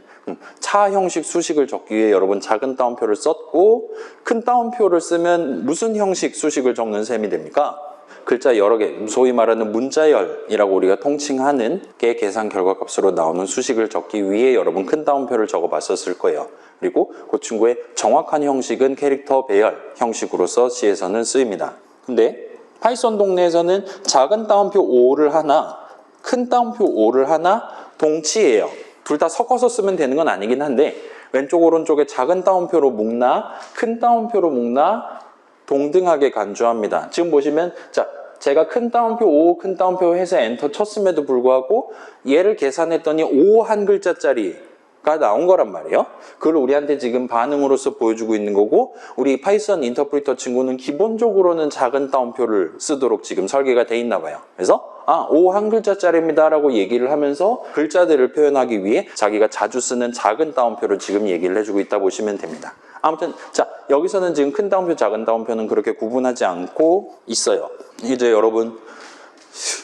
차 형식 수식을 적기 위해 여러분 작은 따옴표를 썼고 큰 따옴표를 쓰면 무슨 형식 수식을 적는 셈이 됩니까? 글자 여러 개, 소위 말하는 문자열이라고 우리가 통칭하는 게 계산 결과값으로 나오는 수식을 적기 위해 여러분 큰 따옴표를 적어봤었을 거예요. 그리고 그 친구의 정확한 형식은 캐릭터 배열 형식으로서 C에서는 쓰입니다. 근데 파이썬 동네에서는 작은 따옴표 5를 하나, 큰 따옴표 5를 하나 동치예요. 둘 다 섞어서 쓰면 되는 건 아니긴 한데 왼쪽 오른쪽에 작은 따옴표로 묶나 큰 따옴표로 묶나 동등하게 간주합니다. 지금 보시면 자 제가 큰 따옴표 5, 큰 따옴표 해서 엔터 쳤음에도 불구하고 얘를 계산했더니 5 한 글자짜리가 나온 거란 말이에요. 그걸 우리한테 지금 반응으로서 보여주고 있는 거고 우리 파이썬 인터프리터 친구는 기본적으로는 작은 따옴표를 쓰도록 지금 설계가 돼 있나 봐요. 그래서 5 한 글자짜리입니다 라고 얘기를 하면서 글자들을 표현하기 위해 자기가 자주 쓰는 작은 따옴표를 지금 얘기를 해주고 있다 보시면 됩니다. 아무튼 자 여기서는 지금 큰 따옴표 작은 따옴표는 그렇게 구분하지 않고 있어요. 이제 여러분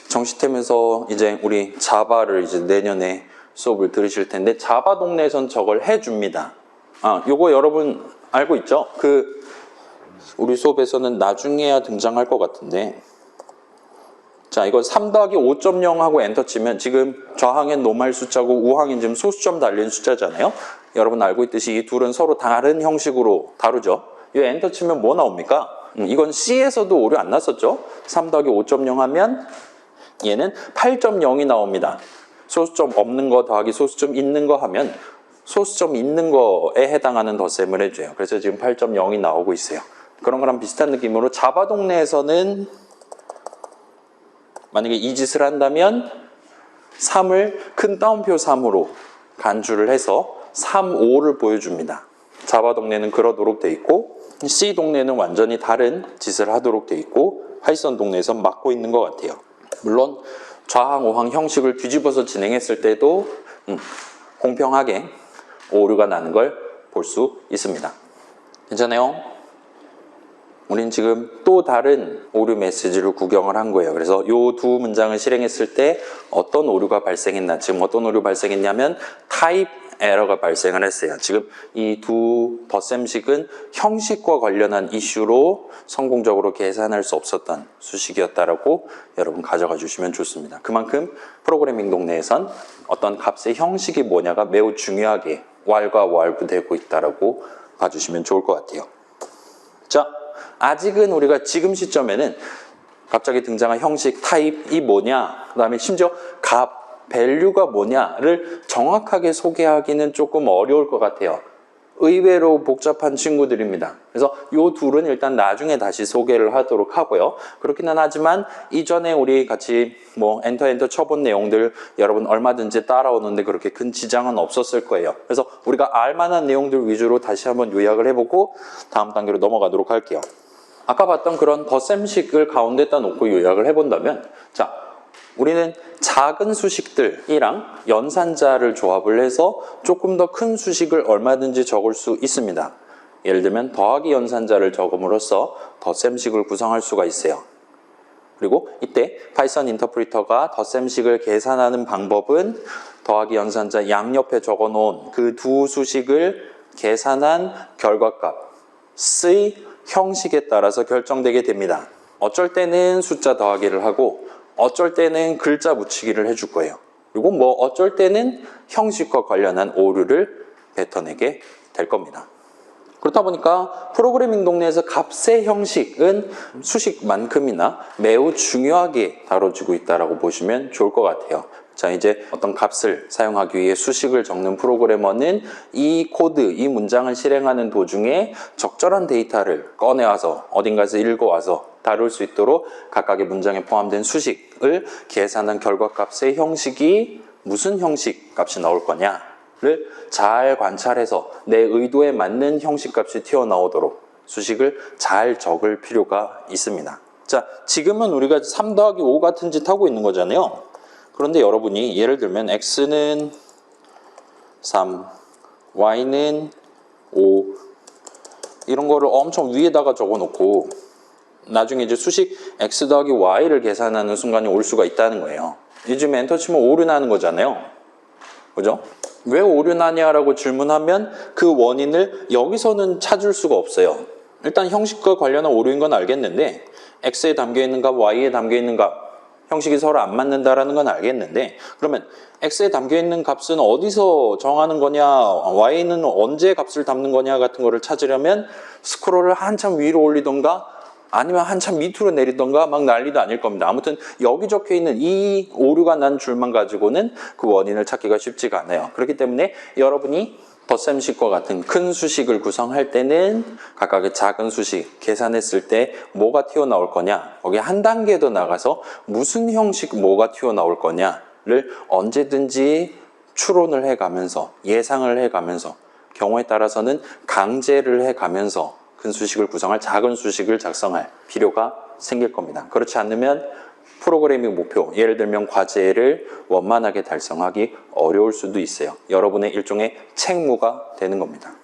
정시템에서 이제 우리 자바를 이제 내년에 수업을 들으실 텐데 자바 동네에선 저걸 해줍니다. 요거 여러분 알고 있죠? 그 우리 수업에서는 나중에야 등장할 것 같은데, 자, 이거 3 더하기 5.0 하고 엔터 치면 지금 좌항엔 노말 숫자고 우항엔 지금 소수점 달린 숫자잖아요. 여러분 알고 있듯이 이 둘은 서로 다른 형식으로 다루죠. 이 엔터 치면 뭐 나옵니까? 이건 C에서도 오류 안 났었죠. 3 더하기 5.0 하면 얘는 8.0이 나옵니다. 소수점 없는 거 더하기 소수점 있는 거 하면 소수점 있는 거에 해당하는 덧셈을 해줘요. 그래서 지금 8.0이 나오고 있어요. 그런 거랑 비슷한 느낌으로 자바 동네에서는 만약에 이 짓을 한다면 3을 큰 따옴표 3으로 간주를 해서 3, 5를 보여줍니다. 자바 동네는 그러도록 돼 있고 C 동네는 완전히 다른 짓을 하도록 돼 있고 파이썬 동네에선 막고 있는 것 같아요. 물론 좌항, 우항 형식을 뒤집어서 진행했을 때도 공평하게 오류가 나는 걸 볼 수 있습니다. 괜찮아요? 우린 지금 또 다른 오류 메시지를 구경을 한 거예요. 그래서 이 두 문장을 실행했을 때 어떤 오류가 발생했나, 지금 어떤 오류 발생했냐면 타입 에러가 발생을 했어요. 지금 이 두 덧셈식은 형식과 관련한 이슈로 성공적으로 계산할 수 없었던 수식이었다라고 여러분 가져가 주시면 좋습니다. 그만큼 프로그래밍 동네에선 어떤 값의 형식이 뭐냐가 매우 중요하게 왈과 왈부되고 있다라고 봐주시면 좋을 것 같아요. 자, 아직은 우리가 지금 시점에는 갑자기 등장한 형식, 타입이 뭐냐, 그 다음에 심지어 값, 밸류가 뭐냐를 정확하게 소개하기는 조금 어려울 것 같아요. 의외로 복잡한 친구들입니다. 그래서 이 둘은 일단 나중에 다시 소개를 하도록 하고요. 그렇기는 하지만 이전에 우리 같이 엔터 쳐본 내용들 여러분 얼마든지 따라오는데 그렇게 큰 지장은 없었을 거예요. 그래서 우리가 알만한 내용들 위주로 다시 한번 요약을 해보고 다음 단계로 넘어가도록 할게요. 아까 봤던 그런 덧셈식을 가운데다 놓고 요약을 해본다면, 자, 우리는 작은 수식들이랑 연산자를 조합을 해서 조금 더 큰 수식을 얼마든지 적을 수 있습니다. 예를 들면 더하기 연산자를 적음으로써 덧셈식을 구성할 수가 있어요. 그리고 이때 파이썬 인터프리터가 덧셈식을 계산하는 방법은 더하기 연산자 양옆에 적어놓은 그 두 수식을 계산한 결과값의 형식에 따라서 결정되게 됩니다. 어쩔 때는 숫자 더하기를 하고 어쩔 때는 글자 붙이기를 해줄 거예요. 그리고 어쩔 때는 형식과 관련한 오류를 뱉어내게 될 겁니다. 그렇다 보니까 프로그래밍 동네에서 값의 형식은 수식만큼이나 매우 중요하게 다뤄지고 있다고 보시면 좋을 것 같아요. 자, 이제 어떤 값을 사용하기 위해 수식을 적는 프로그래머는 이 코드, 이 문장을 실행하는 도중에 적절한 데이터를 꺼내와서 어딘가에서 읽어와서 다룰 수 있도록 각각의 문장에 포함된 수식을 계산한 결과값의 형식이 무슨 형식 값이 나올 거냐를 잘 관찰해서 내 의도에 맞는 형식 값이 튀어나오도록 수식을 잘 적을 필요가 있습니다. 자, 지금은 우리가 3 더하기 5 같은 짓 하고 있는 거잖아요. 그런데 여러분이 예를 들면 x는 3, y는 5 이런 거를 엄청 위에다가 적어놓고 나중에 이제 수식 x 더하기 y를 계산하는 순간이 올 수가 있다는 거예요. 요즘 엔터 치면 오류 나는 거잖아요. 그죠? 왜 오류 나냐라고 질문하면 그 원인을 여기서는 찾을 수가 없어요. 일단 형식과 관련한 오류인 건 알겠는데 x에 담겨있는 값, y에 담겨있는 값 형식이 서로 안 맞는다라는 건 알겠는데 그러면 x에 담겨있는 값은 어디서 정하는 거냐, y는 언제 값을 담는 거냐 같은 거를 찾으려면 스크롤을 한참 위로 올리던가 아니면 한참 밑으로 내리던가 막 난리도 아닐 겁니다. 아무튼 여기 적혀있는 이 오류가 난 줄만 가지고는 그 원인을 찾기가 쉽지가 않아요. 그렇기 때문에 여러분이 덧셈식과 같은 큰 수식을 구성할 때는 각각의 작은 수식 계산했을 때 뭐가 튀어나올 거냐, 거기에 한 단계 더 나가서 무슨 형식 뭐가 튀어나올 거냐를 언제든지 추론을 해가면서 예상을 해가면서 경우에 따라서는 강제를 해가면서 큰 수식을 구성할 작은 수식을 작성할 필요가 생길 겁니다. 그렇지 않으면 프로그래밍 목표, 예를 들면 과제를 원만하게 달성하기 어려울 수도 있어요. 여러분의 일종의 책무가 되는 겁니다.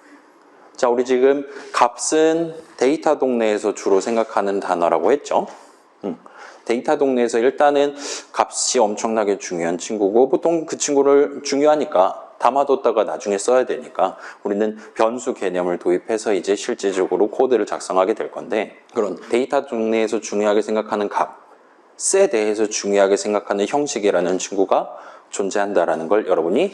자, 우리 지금 값은 데이터 동네에서 주로 생각하는 단어라고 했죠. 데이터 동네에서 일단은 값이 엄청나게 중요한 친구고 보통 그 친구를 중요하니까 담아뒀다가 나중에 써야 되니까 우리는 변수 개념을 도입해서 이제 실질적으로 코드를 작성하게 될 건데, 그런 데이터 동네에서 중요하게 생각하는 값에 대해서 중요하게 생각하는 형식이라는 친구가 존재한다라는 걸 여러분이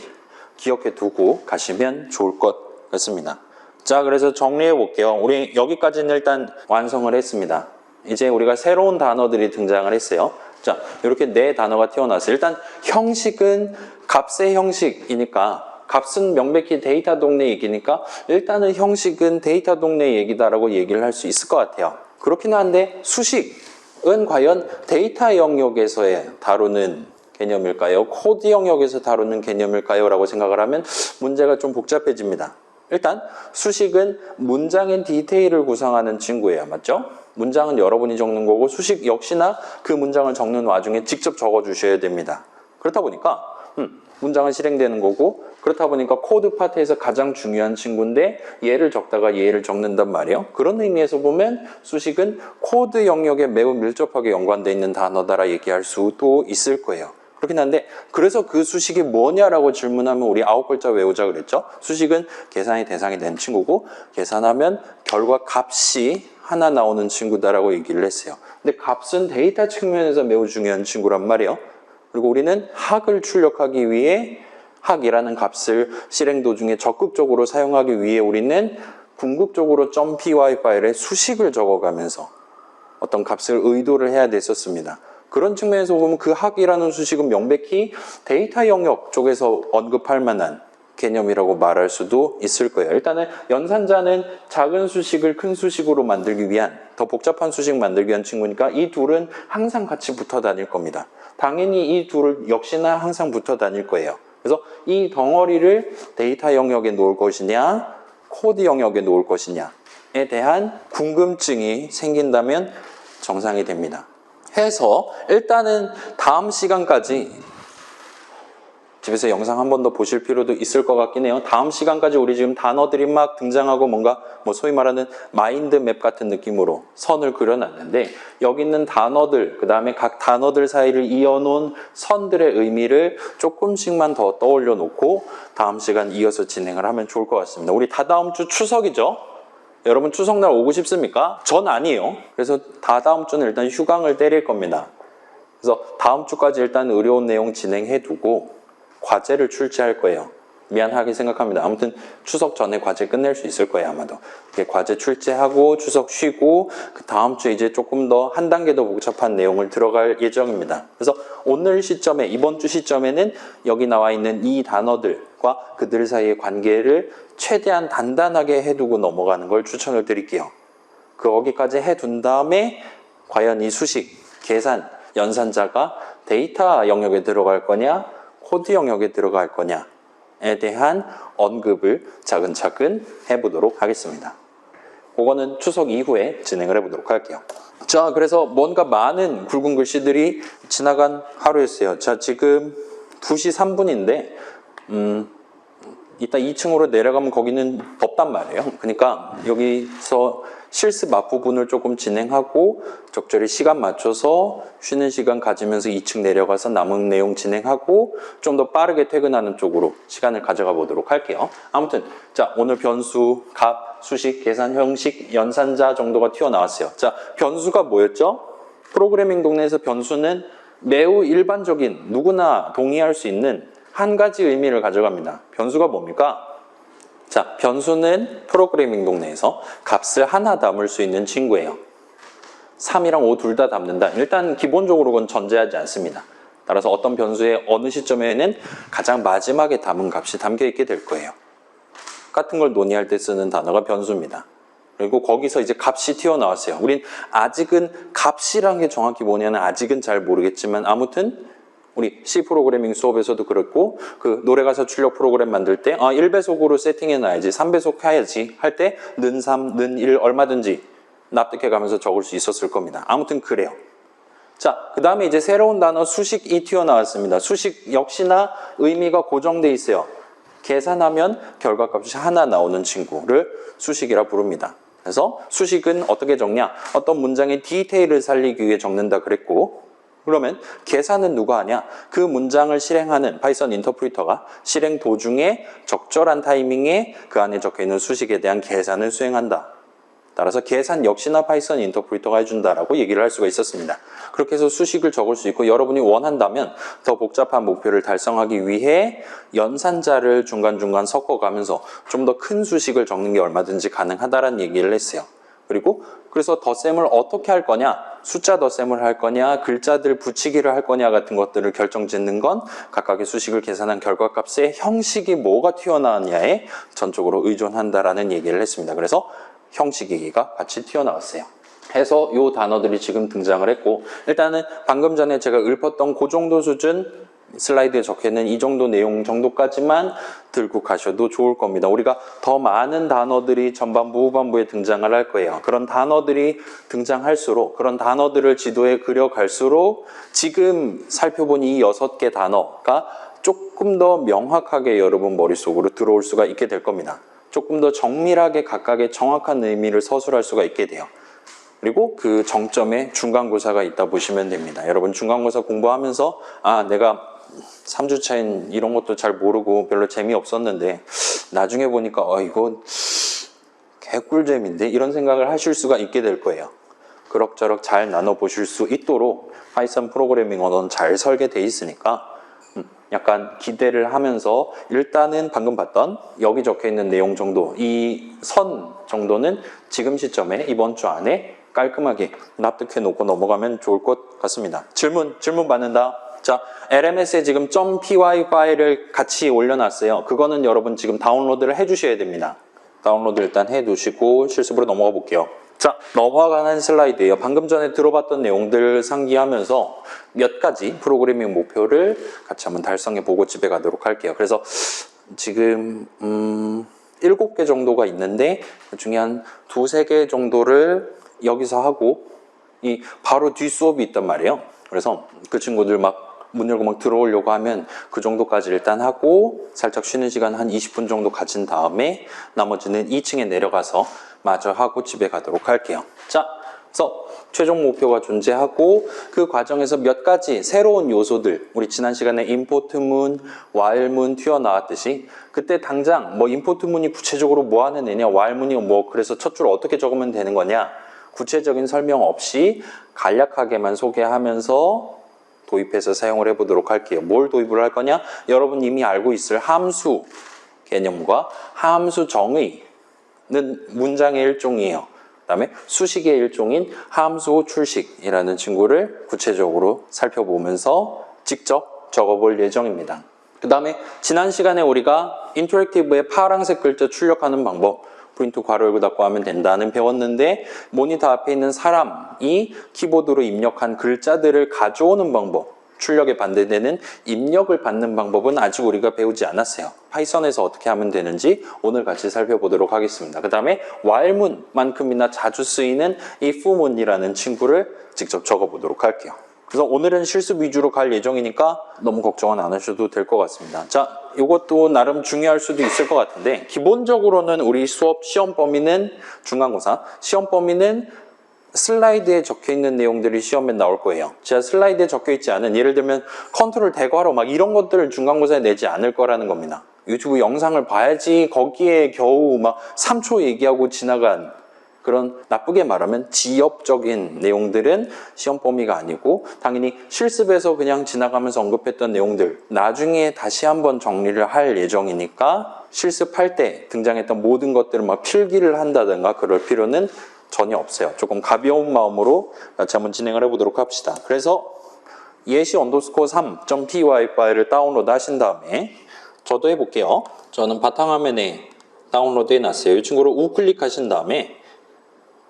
기억해 두고 가시면 좋을 것 같습니다. 자, 그래서 정리해 볼게요. 우리 여기까지는 일단 완성을 했습니다. 이제 우리가 새로운 단어들이 등장을 했어요. 자, 이렇게 네 단어가 튀어나왔어요. 일단 형식은 값의 형식이니까, 값은 명백히 데이터 동네 얘기니까 일단은 형식은 데이터 동네 얘기다라고 얘기를 할 수 있을 것 같아요. 그렇긴 한데 수식은 과연 데이터 영역에서의 다루는 개념일까요? 코드 영역에서 다루는 개념일까요? 라고 생각을 하면 문제가 좀 복잡해집니다. 일단 수식은 문장의 디테일을 구성하는 친구예요. 맞죠? 문장은 여러분이 적는 거고 수식 역시나 그 문장을 적는 와중에 직접 적어주셔야 됩니다. 그렇다 보니까 문장은 실행되는 거고, 그렇다 보니까 코드 파트에서 가장 중요한 친구인데 얘를 적다가 얘를 적는단 말이에요. 그런 의미에서 보면 수식은 코드 영역에 매우 밀접하게 연관되어 있는 단어다라 얘기할 수도 있을 거예요. 그렇긴 한데, 그래서 그 수식이 뭐냐라고 질문하면 우리 9글자 외우자 그랬죠? 수식은 계산의 대상이 된 친구고, 계산하면 결과 값이 하나 나오는 친구다라고 얘기를 했어요. 근데 값은 데이터 측면에서 매우 중요한 친구란 말이에요. 그리고 우리는 학을 출력하기 위해 학이라는 값을 실행 도중에 적극적으로 사용하기 위해 우리는 궁극적으로 .py 파일에 수식을 적어가면서 어떤 값을 의도를 해야 됐었습니다. 그런 측면에서 보면 그 학이라는 수식은 명백히 데이터 영역 쪽에서 언급할 만한 개념이라고 말할 수도 있을 거예요. 일단은 연산자는 작은 수식을 큰 수식으로 만들기 위한, 더 복잡한 수식 만들기 위한 친구니까 이 둘은 항상 같이 붙어 다닐 겁니다. 당연히 이 둘을 역시나 항상 붙어 다닐 거예요. 그래서 이 덩어리를 데이터 영역에 놓을 것이냐, 코드 영역에 놓을 것이냐에 대한 궁금증이 생긴다면 정상이 됩니다. 해서 일단은 다음 시간까지 집에서 영상 한 번 더 보실 필요도 있을 것 같긴 해요. 다음 시간까지 우리 지금 단어들이 막 등장하고 뭔가 소위 말하는 마인드맵 같은 느낌으로 선을 그려놨는데, 여기 있는 단어들, 그 다음에 각 단어들 사이를 이어놓은 선들의 의미를 조금씩만 더 떠올려 놓고 다음 시간 이어서 진행을 하면 좋을 것 같습니다. 우리 다다음 주 추석이죠? 여러분 추석날 오고 싶습니까? 전 아니에요. 그래서 다다음 주는 일단 휴강을 때릴 겁니다. 그래서 다음 주까지 일단 의료원 내용 진행해 두고 과제를 출제할 거예요. 미안하게 생각합니다. 아무튼 추석 전에 과제 끝낼 수 있을 거예요, 아마도. 과제 출제하고 추석 쉬고 그 다음 주에 이제 조금 더 한 단계 더 복잡한 내용을 들어갈 예정입니다. 그래서 오늘 시점에, 이번 주 시점에는 여기 나와 있는 이 단어들과 그들 사이의 관계를 최대한 단단하게 해두고 넘어가는 걸 추천을 드릴게요. 거기까지 해둔 다음에 과연 이 수식, 계산, 연산자가 데이터 영역에 들어갈 거냐, 코드 영역에 들어갈 거냐에 대한 언급을 차근차근 해보도록 하겠습니다. 그거는 추석 이후에 진행을 해보도록 할게요. 자, 그래서 뭔가 많은 굵은 글씨들이 지나간 하루였어요. 자, 지금 2시 3분인데 이따 2층으로 내려가면 거기는 덥단 말이에요. 그러니까 여기서 실습 앞부분을 조금 진행하고 적절히 시간 맞춰서 쉬는 시간 가지면서 2층 내려가서 남은 내용 진행하고 좀 더 빠르게 퇴근하는 쪽으로 시간을 가져가 보도록 할게요. 아무튼 자, 오늘 변수, 값, 수식, 계산 형식, 연산자 정도가 튀어나왔어요. 자, 변수가 뭐였죠? 프로그래밍 동네에서 변수는 매우 일반적인, 누구나 동의할 수 있는 한 가지 의미를 가져갑니다. 변수가 뭡니까? 자, 변수는 프로그래밍 동네에서 값을 하나 담을 수 있는 친구예요. 3이랑 5 둘 다 담는다. 일단 기본적으로 그건 전제하지 않습니다. 따라서 어떤 변수의 어느 시점에는 가장 마지막에 담은 값이 담겨 있게 될 거예요. 같은 걸 논의할 때 쓰는 단어가 변수입니다. 그리고 거기서 이제 값이 튀어나왔어요. 우린 아직은 값이란 게 정확히 뭐냐는 아직은 잘 모르겠지만 아무튼 우리 C 프로그래밍 수업에서도 그랬고 그 노래가사 출력 프로그램 만들 때 1배속으로 세팅해놔야지 3배속 해야지 할 때 는 3, 는 1 얼마든지 납득해가면서 적을 수 있었을 겁니다. 아무튼 그래요. 자, 그 다음에 이제 새로운 단어 수식이 튀어나왔습니다. 수식 역시나 의미가 고정돼 있어요. 계산하면 결과값이 하나 나오는 친구를 수식이라 부릅니다. 그래서 수식은 어떻게 적냐? 어떤 문장의 디테일을 살리기 위해 적는다 그랬고, 그러면 계산은 누가 하냐? 그 문장을 실행하는 파이썬 인터프리터가 실행 도중에 적절한 타이밍에 그 안에 적혀있는 수식에 대한 계산을 수행한다. 따라서 계산 역시나 파이썬 인터프리터가 해준다라고 얘기를 할 수가 있었습니다. 그렇게 해서 수식을 적을 수 있고 여러분이 원한다면 더 복잡한 목표를 달성하기 위해 연산자를 중간중간 섞어가면서 좀 더 큰 수식을 적는 게 얼마든지 가능하다라는 얘기를 했어요. 그리고 그래서 덧셈을 어떻게 할 거냐, 숫자 덧셈을 할 거냐, 글자들 붙이기를 할 거냐 같은 것들을 결정짓는 건 각각의 수식을 계산한 결과값의 형식이 뭐가 튀어나왔냐에 전적으로 의존한다라는 얘기를 했습니다. 그래서 형식이기가 같이 튀어나왔어요. 해서 요 단어들이 지금 등장을 했고, 일단은 방금 전에 제가 읊었던 그 정도 수준, 슬라이드에 적혀있는 이 정도 내용 정도까지만 들고 가셔도 좋을 겁니다. 우리가 더 많은 단어들이 전반부, 후반부에 등장을 할 거예요. 그런 단어들이 등장할수록, 그런 단어들을 지도에 그려갈수록 지금 살펴본 이 6개 단어가 조금 더 명확하게 여러분 머릿속으로 들어올 수가 있게 될 겁니다. 조금 더 정밀하게 각각의 정확한 의미를 서술할 수가 있게 돼요. 그리고 그 정점에 중간고사가 있다 보시면 됩니다. 여러분 중간고사 공부하면서 내가 3주 차인 이런 것도 잘 모르고 별로 재미없었는데 나중에 보니까 이거 개꿀잼인데 이런 생각을 하실 수가 있게 될 거예요. 그럭저럭 잘 나눠보실 수 있도록 파이썬 프로그래밍 언어는 잘 설계되어 있으니까 약간 기대를 하면서 일단은 방금 봤던 여기 적혀있는 내용 정도, 이 선 정도는 지금 시점에 이번 주 안에 깔끔하게 납득해 놓고 넘어가면 좋을 것 같습니다. 질문 받는다. 자, LMS에 지금 .py 파일을 같이 올려놨어요. 그거는 여러분 지금 다운로드를 해주셔야 됩니다. 다운로드 일단 해두시고 실습으로 넘어가 볼게요. 자, 넘어가는 슬라이드예요. 방금 전에 들어봤던 내용들 상기하면서 몇 가지 프로그래밍 목표를 같이 한번 달성해 보고 집에 가도록 할게요. 그래서 지금 7개 정도가 있는데 그중에 한 2-3개 정도를 여기서 하고 이 바로 뒤 수업이 있단 말이에요. 그래서 그 친구들 막 문 열고 막 들어오려고 하면 그 정도까지 일단 하고 살짝 쉬는 시간 한 20분 정도 가진 다음에 나머지는 2층에 내려가서 마저 하고 집에 가도록 할게요. 자, 그래서 최종 목표가 존재하고 그 과정에서 몇 가지 새로운 요소들, 우리 지난 시간에 임포트문, while문 튀어나왔듯이 그때 당장 뭐 임포트문이 구체적으로 뭐 하는 애냐, while문이 뭐 그래서 첫 줄 어떻게 적으면 되는 거냐, 구체적인 설명 없이 간략하게만 소개하면서 도입해서 사용을 해보도록 할게요. 뭘 도입을 할 거냐? 여러분 이미 알고 있을 함수 개념과 함수 정의는 문장의 일종이에요. 그 다음에 수식의 일종인 함수 출식이라는 친구를 구체적으로 살펴보면서 직접 적어볼 예정입니다. 그 다음에 지난 시간에 우리가 인터랙티브의 파란색 글자 출력하는 방법, 프린트 괄호 열고 닫고 하면 된다는 배웠는데 모니터 앞에 있는 사람이 키보드로 입력한 글자들을 가져오는 방법, 출력에 반대되는 입력을 받는 방법은 아직 우리가 배우지 않았어요. 파이썬에서 어떻게 하면 되는지 오늘 같이 살펴보도록 하겠습니다. 그 다음에 while문만큼이나 자주 쓰이는 if문이라는 친구를 직접 적어보도록 할게요. 그래서 오늘은 실습 위주로 갈 예정이니까 너무 걱정은 안 하셔도 될 것 같습니다. 자, 이것도 나름 중요할 수도 있을 것 같은데 기본적으로는 우리 수업 시험 범위는 중간고사, 시험 범위는 슬라이드에 적혀있는 내용들이 시험에 나올 거예요. 제가 슬라이드에 적혀있지 않은 예를 들면 컨트롤 대괄호 막 이런 것들을 중간고사에 내지 않을 거라는 겁니다. 유튜브 영상을 봐야지 거기에 겨우 막 3초 얘기하고 지나간 그런 나쁘게 말하면 지엽적인 내용들은 시험 범위가 아니고 당연히 실습에서 그냥 지나가면서 언급했던 내용들 나중에 다시 한번 정리를 할 예정이니까 실습할 때 등장했던 모든 것들을 막 필기를 한다든가 그럴 필요는 전혀 없어요. 조금 가벼운 마음으로 같이 한번 진행을 해보도록 합시다. 그래서 예시 _3.py 파일을 다운로드 하신 다음에 저도 해볼게요. 저는 바탕화면에 다운로드 해놨어요. 이 친구를 우클릭 하신 다음에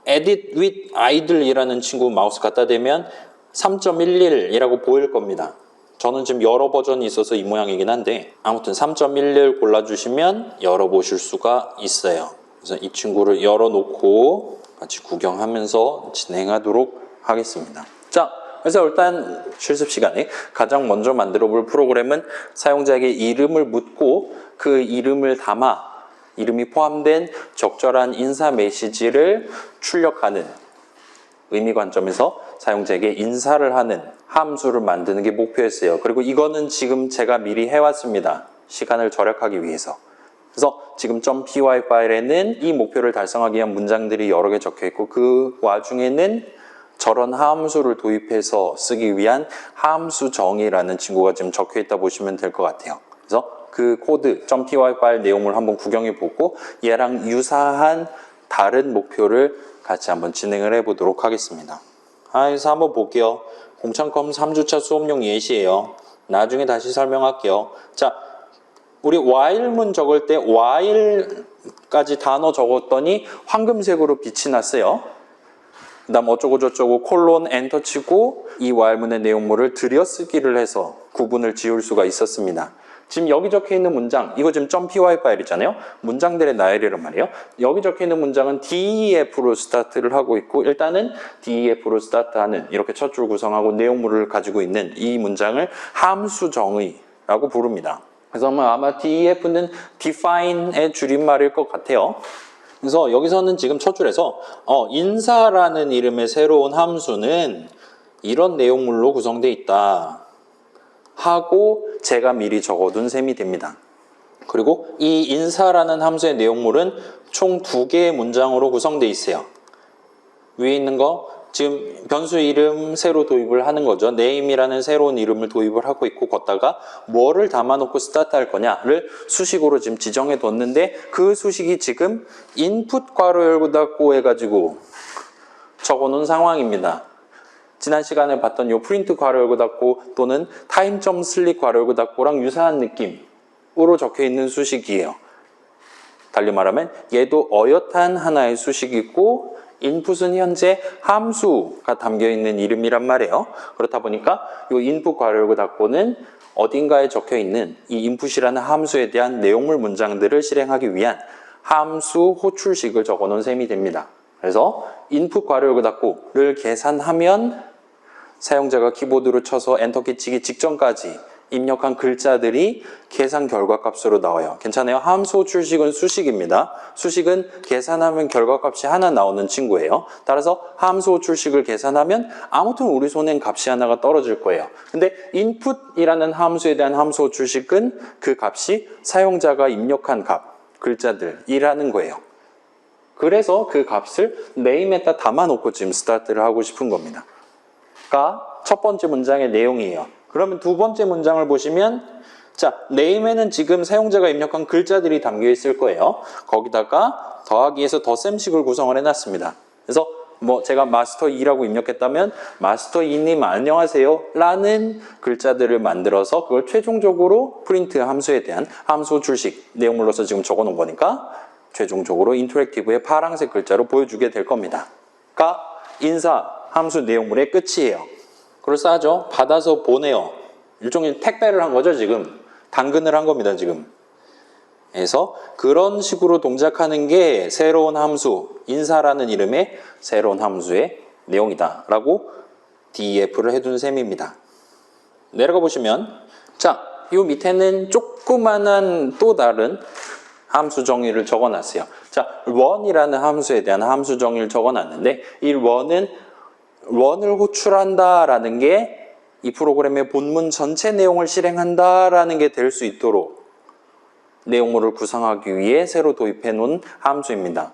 edit with idle이라는 친구 마우스 갖다 대면 3.11이라고 보일 겁니다. 저는 지금 여러 버전이 있어서 이 모양이긴 한데 아무튼 3.11 골라주시면 열어보실 수가 있어요. 그래서 이 친구를 열어놓고 같이 구경하면서 진행하도록 하겠습니다. 자, 그래서 일단 실습 시간에 가장 먼저 만들어 볼 프로그램은 사용자에게 이름을 묻고 그 이름을 담아 이름이 포함된 적절한 인사 메시지를 출력하는 의미 관점에서 사용자에게 인사를 하는 함수를 만드는 게 목표였어요. 그리고 이거는 지금 제가 미리 해왔습니다. 시간을 절약하기 위해서. 그래서 지금 .py 파일에는 이 목표를 달성하기 위한 문장들이 여러 개 적혀 있고 그 와중에는 저런 함수를 도입해서 쓰기 위한 함수 정의라는 친구가 지금 적혀 있다 보시면 될 것 같아요. 그래서 그 코드 .py 파일 내용을 한번 구경해 보고 얘랑 유사한 다른 목표를 같이 한번 진행을 해 보도록 하겠습니다. 그래서 한번 볼게요. 공창컴 3주차 수업용 예시예요. 나중에 다시 설명할게요. 자, 우리 while문 적을 때 while까지 단어 적었더니 황금색으로 빛이 났어요. 그 다음 어쩌고 저쩌고 콜론 엔터 치고 이 while문의 내용물을 들여쓰기를 해서 구분을 지을 수가 있었습니다. 지금 여기 적혀 있는 문장, 이거 지금 .py 파일이잖아요. 문장들의 나열이란 말이에요. 여기 적혀 있는 문장은 DEF로 스타트를 하고 있고 일단은 DEF로 스타트하는 이렇게 첫 줄 구성하고 내용물을 가지고 있는 이 문장을 함수 정의라고 부릅니다. 그래서 아마 DEF는 define의 줄임말일 것 같아요. 그래서 여기서는 지금 첫 줄에서 인사라는 이름의 새로운 함수는 이런 내용물로 구성되어 있다 하고 제가 미리 적어둔 셈이 됩니다. 그리고 이 인사라는 함수의 내용물은 총 2개의 문장으로 구성되어 있어요. 위에 있는 거 지금 변수 이름 새로 도입을 하는 거죠. name이라는 새로운 이름을 도입을 하고 있고 걷다가 뭐를 담아놓고 스타트할 거냐를 수식으로 지금 지정해 뒀는데 그 수식이 지금 input 괄호 열고 닫고 해가지고 적어놓은 상황입니다. 지난 시간에 봤던 요 프린트 괄호 열고 닫고 또는 time.sleep 괄호 열고 닫고랑 유사한 느낌으로 적혀 있는 수식이에요. 달리 말하면 얘도 어엿한 하나의 수식이고 인풋은 현재 함수가 담겨있는 이름이란 말이에요. 그렇다 보니까 이 인풋 괄호 열고 닫고는 어딘가에 적혀있는 이 인풋이라는 함수에 대한 내용물 문장들을 실행하기 위한 함수 호출식을 적어놓은 셈이 됩니다. 그래서 인풋 괄호 열고 닫고를 계산하면 사용자가 키보드로 쳐서 엔터키 치기 직전까지 입력한 글자들이 계산 결과값으로 나와요. 괜찮아요? 함수 호출식은 수식입니다. 수식은 계산하면 결과값이 하나 나오는 친구예요. 따라서 함수 호출식을 계산하면 아무튼 우리 손엔 값이 하나가 떨어질 거예요. 근데 input이라는 함수에 대한 함수 호출식은 그 값이 사용자가 입력한 값, 글자들이라는 거예요. 그래서 그 값을 name에다 담아놓고 지금 스타트를 하고 싶은 겁니다. 가 첫 번째 문장의 내용이에요. 그러면 두 번째 문장을 보시면 자, name에는 지금 사용자가 입력한 글자들이 담겨 있을 거예요. 거기다가 더하기해서 덧셈식을 구성을 해놨습니다. 그래서 제가 마스터 2라고 입력했다면 마스터 2님 안녕하세요 라는 글자들을 만들어서 그걸 최종적으로 프린트 함수에 대한 함수 호출식 내용물로서 지금 적어놓은 거니까 최종적으로 인터랙티브의 파란색 글자로 보여주게 될 겁니다. 가 인사 함수 내용물의 끝이에요. 그럴싸하죠? 받아서 보내요. 일종의 택배를 한 거죠, 지금. 당근을 한 겁니다, 지금. 그래서 그런 식으로 동작하는 게 새로운 함수, 인사라는 이름의 새로운 함수의 내용이다 라고 DEF를 해둔 셈입니다. 내려가 보시면 자, 이 밑에는 조그만한 또 다른 함수 정의를 적어놨어요. 자, run이라는 함수에 대한 함수 정의를 적어놨는데 이 run을 호출한다라는 게 이 프로그램의 본문 전체 내용을 실행한다라는 게 될 수 있도록 내용물을 구성하기 위해 새로 도입해 놓은 함수입니다.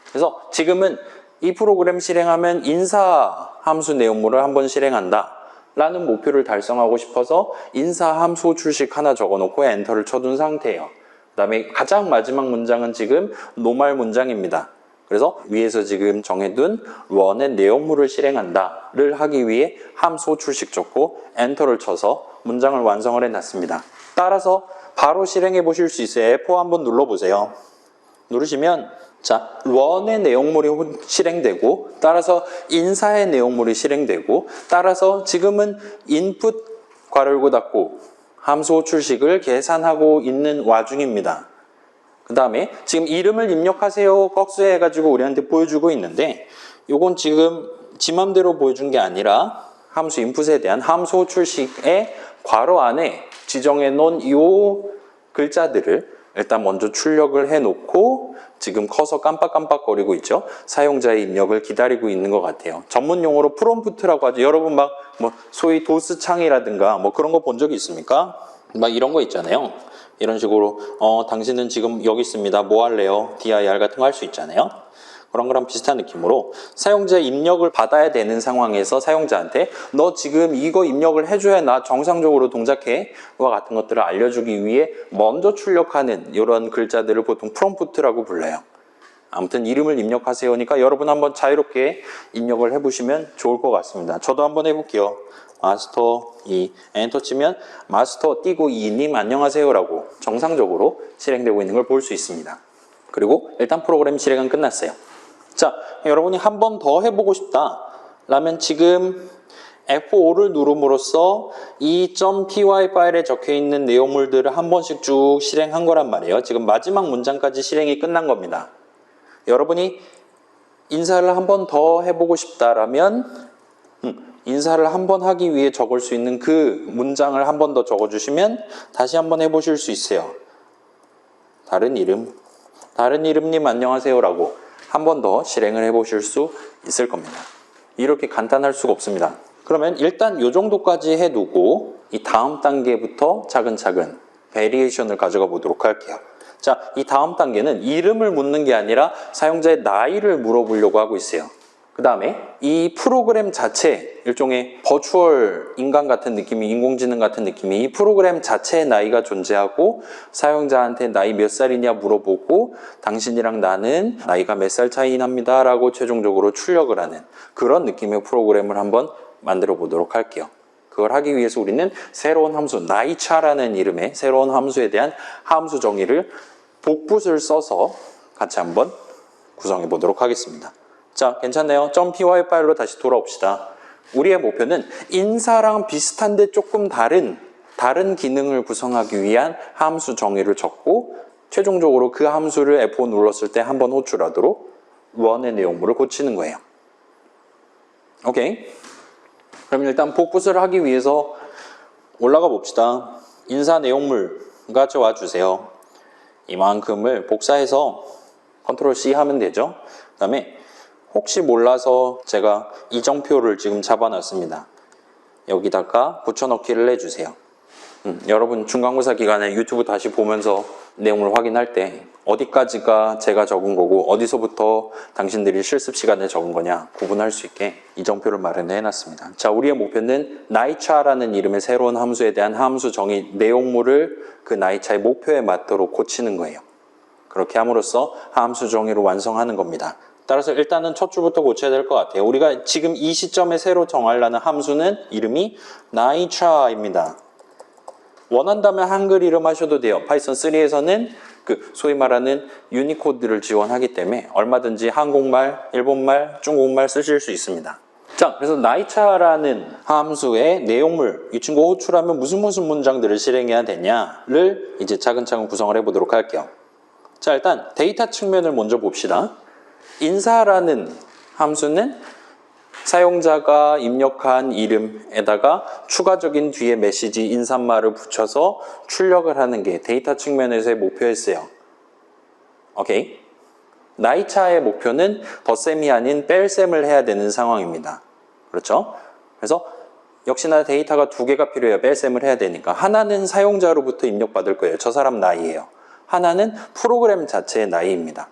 그래서 지금은 이 프로그램 실행하면 인사 함수 내용물을 한번 실행한다 라는 목표를 달성하고 싶어서 인사 함수 호출식 하나 적어놓고 엔터를 쳐둔 상태예요. 그 다음에 가장 마지막 문장은 지금 노말 문장입니다. 그래서 위에서 지금 정해둔 run의 내용물을 실행한다를 하기 위해 함수 호출식 적고 엔터를 쳐서 문장을 완성을 해놨습니다. 따라서 바로 실행해 보실 수 있어요. F4 한번 눌러보세요. 누르시면 자, run의 내용물이 실행되고 따라서 인사의 내용물이 실행되고 따라서 지금은 input 괄호 열고 닫고 함수 호출식을 계산하고 있는 와중입니다. 그 다음에 지금 이름을 입력하세요 꺽쇠 해가지고 우리한테 보여주고 있는데 요건 지금 지 맘대로 보여준 게 아니라 함수 인풋에 대한 함수 호출식의 괄호 안에 지정해 놓은 요 글자들을 일단 먼저 출력을 해놓고 지금 커서 깜빡깜빡거리고 있죠. 사용자의 입력을 기다리고 있는 것 같아요. 전문 용어로 프롬프트라고 하죠. 여러분 막 뭐 소위 도스 창이라든가 뭐 그런 거 본 적이 있습니까? 막 이런 거 있잖아요. 이런 식으로 당신은 지금 여기 있습니다. 뭐 할래요? dir 같은 거 할 수 있잖아요. 그런 거랑 비슷한 느낌으로 사용자의 입력을 받아야 되는 상황에서 사용자한테 너 지금 이거 입력을 해줘야 나 정상적으로 동작해 와 같은 것들을 알려주기 위해 먼저 출력하는 이런 글자들을 보통 프롬프트라고 불러요. 아무튼 이름을 입력하세요니까 여러분 한번 자유롭게 입력을 해보시면 좋을 것 같습니다. 저도 한번 해볼게요. 마스터 2 엔터 치면 마스터 띄고 2님 안녕하세요라고 정상적으로 실행되고 있는 걸 볼 수 있습니다. 그리고 일단 프로그램 실행은 끝났어요. 자, 여러분이 한 번 더 해보고 싶다 라면 지금 F5를 누름으로써 이 .py 파일에 적혀있는 내용물들을 한 번씩 쭉 실행한 거란 말이에요. 지금 마지막 문장까지 실행이 끝난 겁니다. 여러분이 인사를 한 번 더 해보고 싶다라면 인사를 한 번 하기 위해 적을 수 있는 그 문장을 한 번 더 적어주시면 다시 한 번 해보실 수 있어요. 다른 이름님 안녕하세요라고 한 번 더 실행을 해보실 수 있을 겁니다. 이렇게 간단할 수가 없습니다. 그러면 일단 이 정도까지 해두고 이 다음 단계부터 차근차근 베리에이션을 가져가 보도록 할게요. 자, 이 다음 단계는 이름을 묻는 게 아니라 사용자의 나이를 물어보려고 하고 있어요. 그 다음에 이 프로그램 자체, 일종의 버추얼 인간 같은 느낌이, 인공지능 같은 느낌이 이 프로그램 자체의 나이가 존재하고 사용자한테 나이 몇 살이냐 물어보고 당신이랑 나는 나이가 몇 살 차이 납니다 라고 최종적으로 출력을 하는 그런 느낌의 프로그램을 한번 만들어 보도록 할게요. 그걸 하기 위해서 우리는 새로운 함수, 나이차라는 이름의 새로운 함수에 대한 함수 정의를 복붙을 써서 같이 한번 구성해 보도록 하겠습니다. 자, 괜찮네요. .py 파일로 다시 돌아옵시다. 우리의 목표는 인사랑 비슷한데 조금 다른 기능을 구성하기 위한 함수 정의를 적고 최종적으로 그 함수를 F5 눌렀을 때 한번 호출하도록 런의 내용물을 고치는 거예요. 오케이. 그럼 일단 복붙을 하기 위해서 올라가 봅시다. 인사 내용물 가져와 주세요. 이만큼을 복사해서 컨트롤 C 하면 되죠. 그 다음에 혹시 몰라서 제가 이정표를 지금 잡아놨습니다. 여기다가 붙여넣기를 해주세요. 여러분 중간고사 기간에 유튜브 다시 보면서 내용을 확인할 때 어디까지가 제가 적은 거고 어디서부터 당신들이 실습 시간에 적은 거냐 구분할 수 있게 이정표를 마련해 놨습니다. 자, 우리의 목표는 나이차라는 이름의 새로운 함수에 대한 함수 정의 내용물을 그 나이차의 목표에 맞도록 고치는 거예요. 그렇게 함으로써 함수 정의를 완성하는 겁니다. 따라서 일단은 첫 줄부터 고쳐야 될 것 같아요. 우리가 지금 이 시점에 새로 정하려는 함수는 이름이 나이차입니다. 원한다면 한글 이름 하셔도 돼요. 파이썬 3에서는 그 소위 말하는 유니코드를 지원하기 때문에 얼마든지 한국말, 일본말, 중국말 쓰실 수 있습니다. 자, 그래서 나이차라는 함수의 내용물, 이 친구 호출하면 무슨 문장들을 실행해야 되냐를 이제 차근차근 구성을 해보도록 할게요. 자, 일단 데이터 측면을 먼저 봅시다. 인사라는 함수는 사용자가 입력한 이름에다가 추가적인 뒤에 메시지 인사말을 붙여서 출력을 하는 게 데이터 측면에서의 목표였어요. 오케이. 나이차의 목표는 덧셈이 아닌 뺄셈을 해야 되는 상황입니다. 그렇죠? 그래서 역시나 데이터가 두 개가 필요해요. 뺄셈을 해야 되니까. 하나는 사용자로부터 입력받을 거예요. 저 사람 나이예요. 하나는 프로그램 자체의 나이입니다.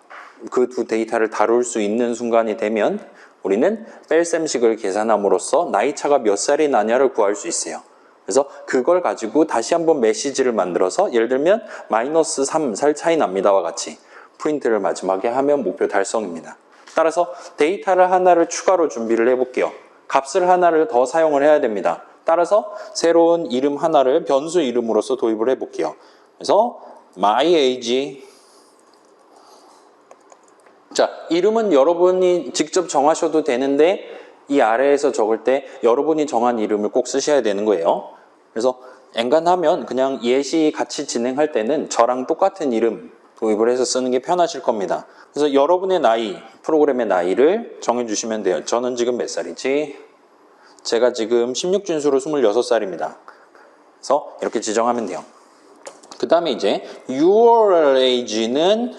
그 두 데이터를 다룰 수 있는 순간이 되면 우리는 뺄셈식을 계산함으로써 나이차가 몇 살이 나냐를 구할 수 있어요. 그래서 그걸 가지고 다시 한번 메시지를 만들어서 예를 들면 마이너스 3살 차이 납니다와 같이 프린트를 마지막에 하면 목표 달성입니다. 따라서 데이터를 하나를 추가로 준비를 해볼게요. 값을 하나를 더 사용을 해야 됩니다. 따라서 새로운 이름 하나를 변수 이름으로서 도입을 해볼게요. 그래서 my age. 자, 이름은 여러분이 직접 정하셔도 되는데 이 아래에서 적을 때 여러분이 정한 이름을 꼭 쓰셔야 되는 거예요. 그래서 엔간하면 그냥 예시 같이 진행할 때는 저랑 똑같은 이름 도입을 해서 쓰는 게 편하실 겁니다. 그래서 여러분의 나이, 프로그램의 나이를 정해주시면 돼요. 저는 지금 몇 살이지? 제가 지금 16진수로 26살입니다. 그래서 이렇게 지정하면 돼요. 그 다음에 이제 your age는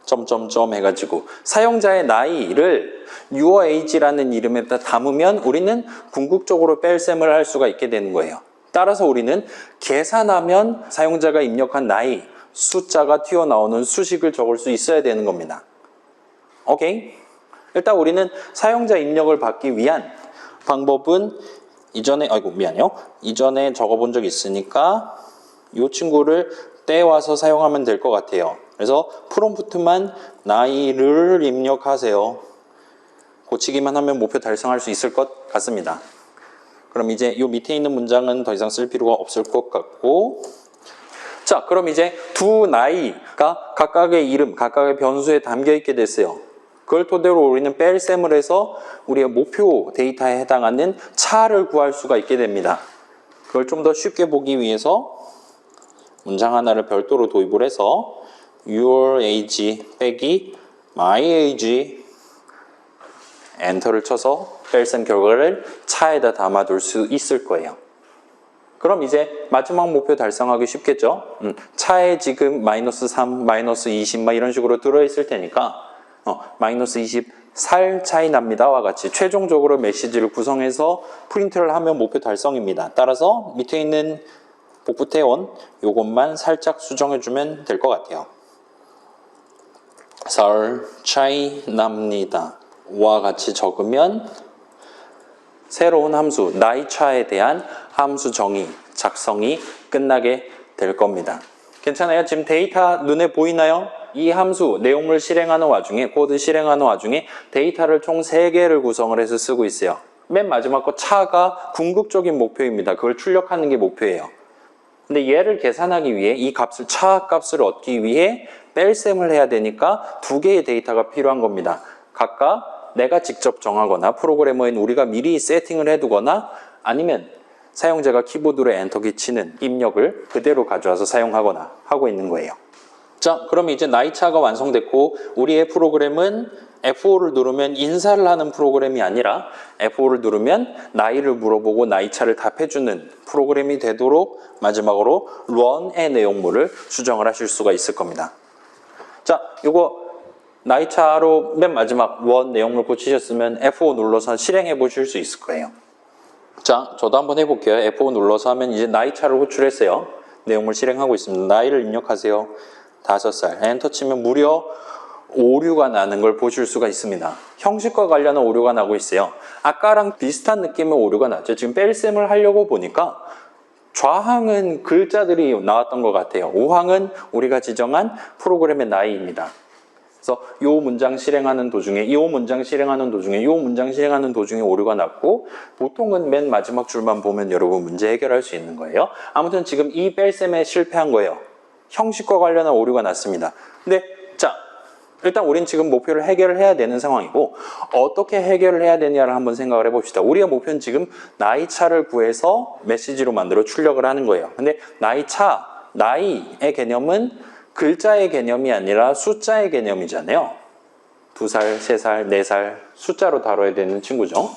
점점점 해가지고 사용자의 나이를 your age라는 이름에다 담으면 우리는 궁극적으로 뺄셈을 할 수가 있게 되는 거예요. 따라서 우리는 계산하면 사용자가 입력한 나이, 숫자가 튀어나오는 수식을 적을 수 있어야 되는 겁니다. 오케이? 일단 우리는 사용자 입력을 받기 위한 방법은 이전에 적어본 적 있으니까 이 친구를 떼와서 사용하면 될 것 같아요. 그래서 프롬프트만 나이를 입력하세요. 고치기만 하면 목표 달성할 수 있을 것 같습니다. 그럼 이제 이 밑에 있는 문장은 더 이상 쓸 필요가 없을 것 같고, 자, 그럼 이제 두 나이가 각각의 이름, 각각의 변수에 담겨 있게 됐어요. 그걸 토대로 우리는 뺄셈을 해서 우리의 목표 데이터에 해당하는 차를 구할 수가 있게 됩니다. 그걸 좀 더 쉽게 보기 위해서 문장 하나를 별도로 도입을 해서 your age 빼기 my age 엔터를 쳐서 뺄셈 결과를 차에다 담아둘 수 있을 거예요. 그럼 이제 마지막 목표 달성하기 쉽겠죠? 차에 지금 마이너스 3, 마이너스 20 막 이런 식으로 들어있을 테니까 마이너스 20 살 차이 납니다와 같이 최종적으로 메시지를 구성해서 프린트를 하면 목표 달성입니다. 따라서 밑에 있는 복붙해온 요것만 살짝 수정해주면 될 것 같아요. 살 차이 납니다 와 같이 적으면 새로운 함수 나이 차에 대한 함수 정의, 작성이 끝나게 될 겁니다. 괜찮아요? 지금 데이터 눈에 보이나요? 이 함수 내용물 실행하는 와중에 코드 실행하는 와중에 데이터를 총 3개를 구성을 해서 쓰고 있어요. 맨 마지막 거 차가 궁극적인 목표입니다. 그걸 출력하는 게 목표예요. 근데 얘를 계산하기 위해 이 값을 차 값을 얻기 위해 뺄셈을 해야 되니까 2개의 데이터가 필요한 겁니다. 각각 내가 직접 정하거나 프로그래머인 우리가 미리 세팅을 해두거나 아니면 사용자가 키보드로 엔터키 치는 입력을 그대로 가져와서 사용하거나 하고 있는 거예요. 자, 그럼 이제 나이차가 완성됐고 우리의 프로그램은 F5를 누르면 인사를 하는 프로그램이 아니라 F5를 누르면 나이를 물어보고 나이차를 답해주는 프로그램이 되도록 마지막으로 run의 내용물을 수정을 하실 수가 있을 겁니다. 자, 요거 나이차로 맨 마지막 run 내용물 고치셨으면 F5 눌러서 실행해 보실 수 있을 거예요. 자, 저도 한번 해볼게요. F5 눌러서 하면 이제 나이차를 호출했어요. 내용물 실행하고 있습니다. 나이를 입력하세요. 5살. 엔터 치면 무려 오류가 나는 걸 보실 수가 있습니다. 형식과 관련한 오류가 나고 있어요. 아까랑 비슷한 느낌의 오류가 났죠. 지금 뺄셈을 하려고 보니까 좌항은 글자들이 나왔던 것 같아요. 우항은 우리가 지정한 프로그램의 나이입니다. 그래서 이 문장 실행하는 도중에 이 문장 실행하는 도중에 이 문장 실행하는 도중에 오류가 났고 보통은 맨 마지막 줄만 보면 여러분 문제 해결할 수 있는 거예요. 아무튼 지금 이 뺄셈에 실패한 거예요. 형식과 관련한 오류가 났습니다. 근데 자, 일단 우린 지금 목표를 해결을 해야 되는 상황이고 어떻게 해결을 해야 되냐를 한번 생각을 해봅시다. 우리의 목표는 지금 나이차를 구해서 메시지로 만들어 출력을 하는 거예요. 근데 나이의 개념은 글자의 개념이 아니라 숫자의 개념이잖아요. 2살, 3살, 4살 숫자로 다뤄야 되는 친구죠.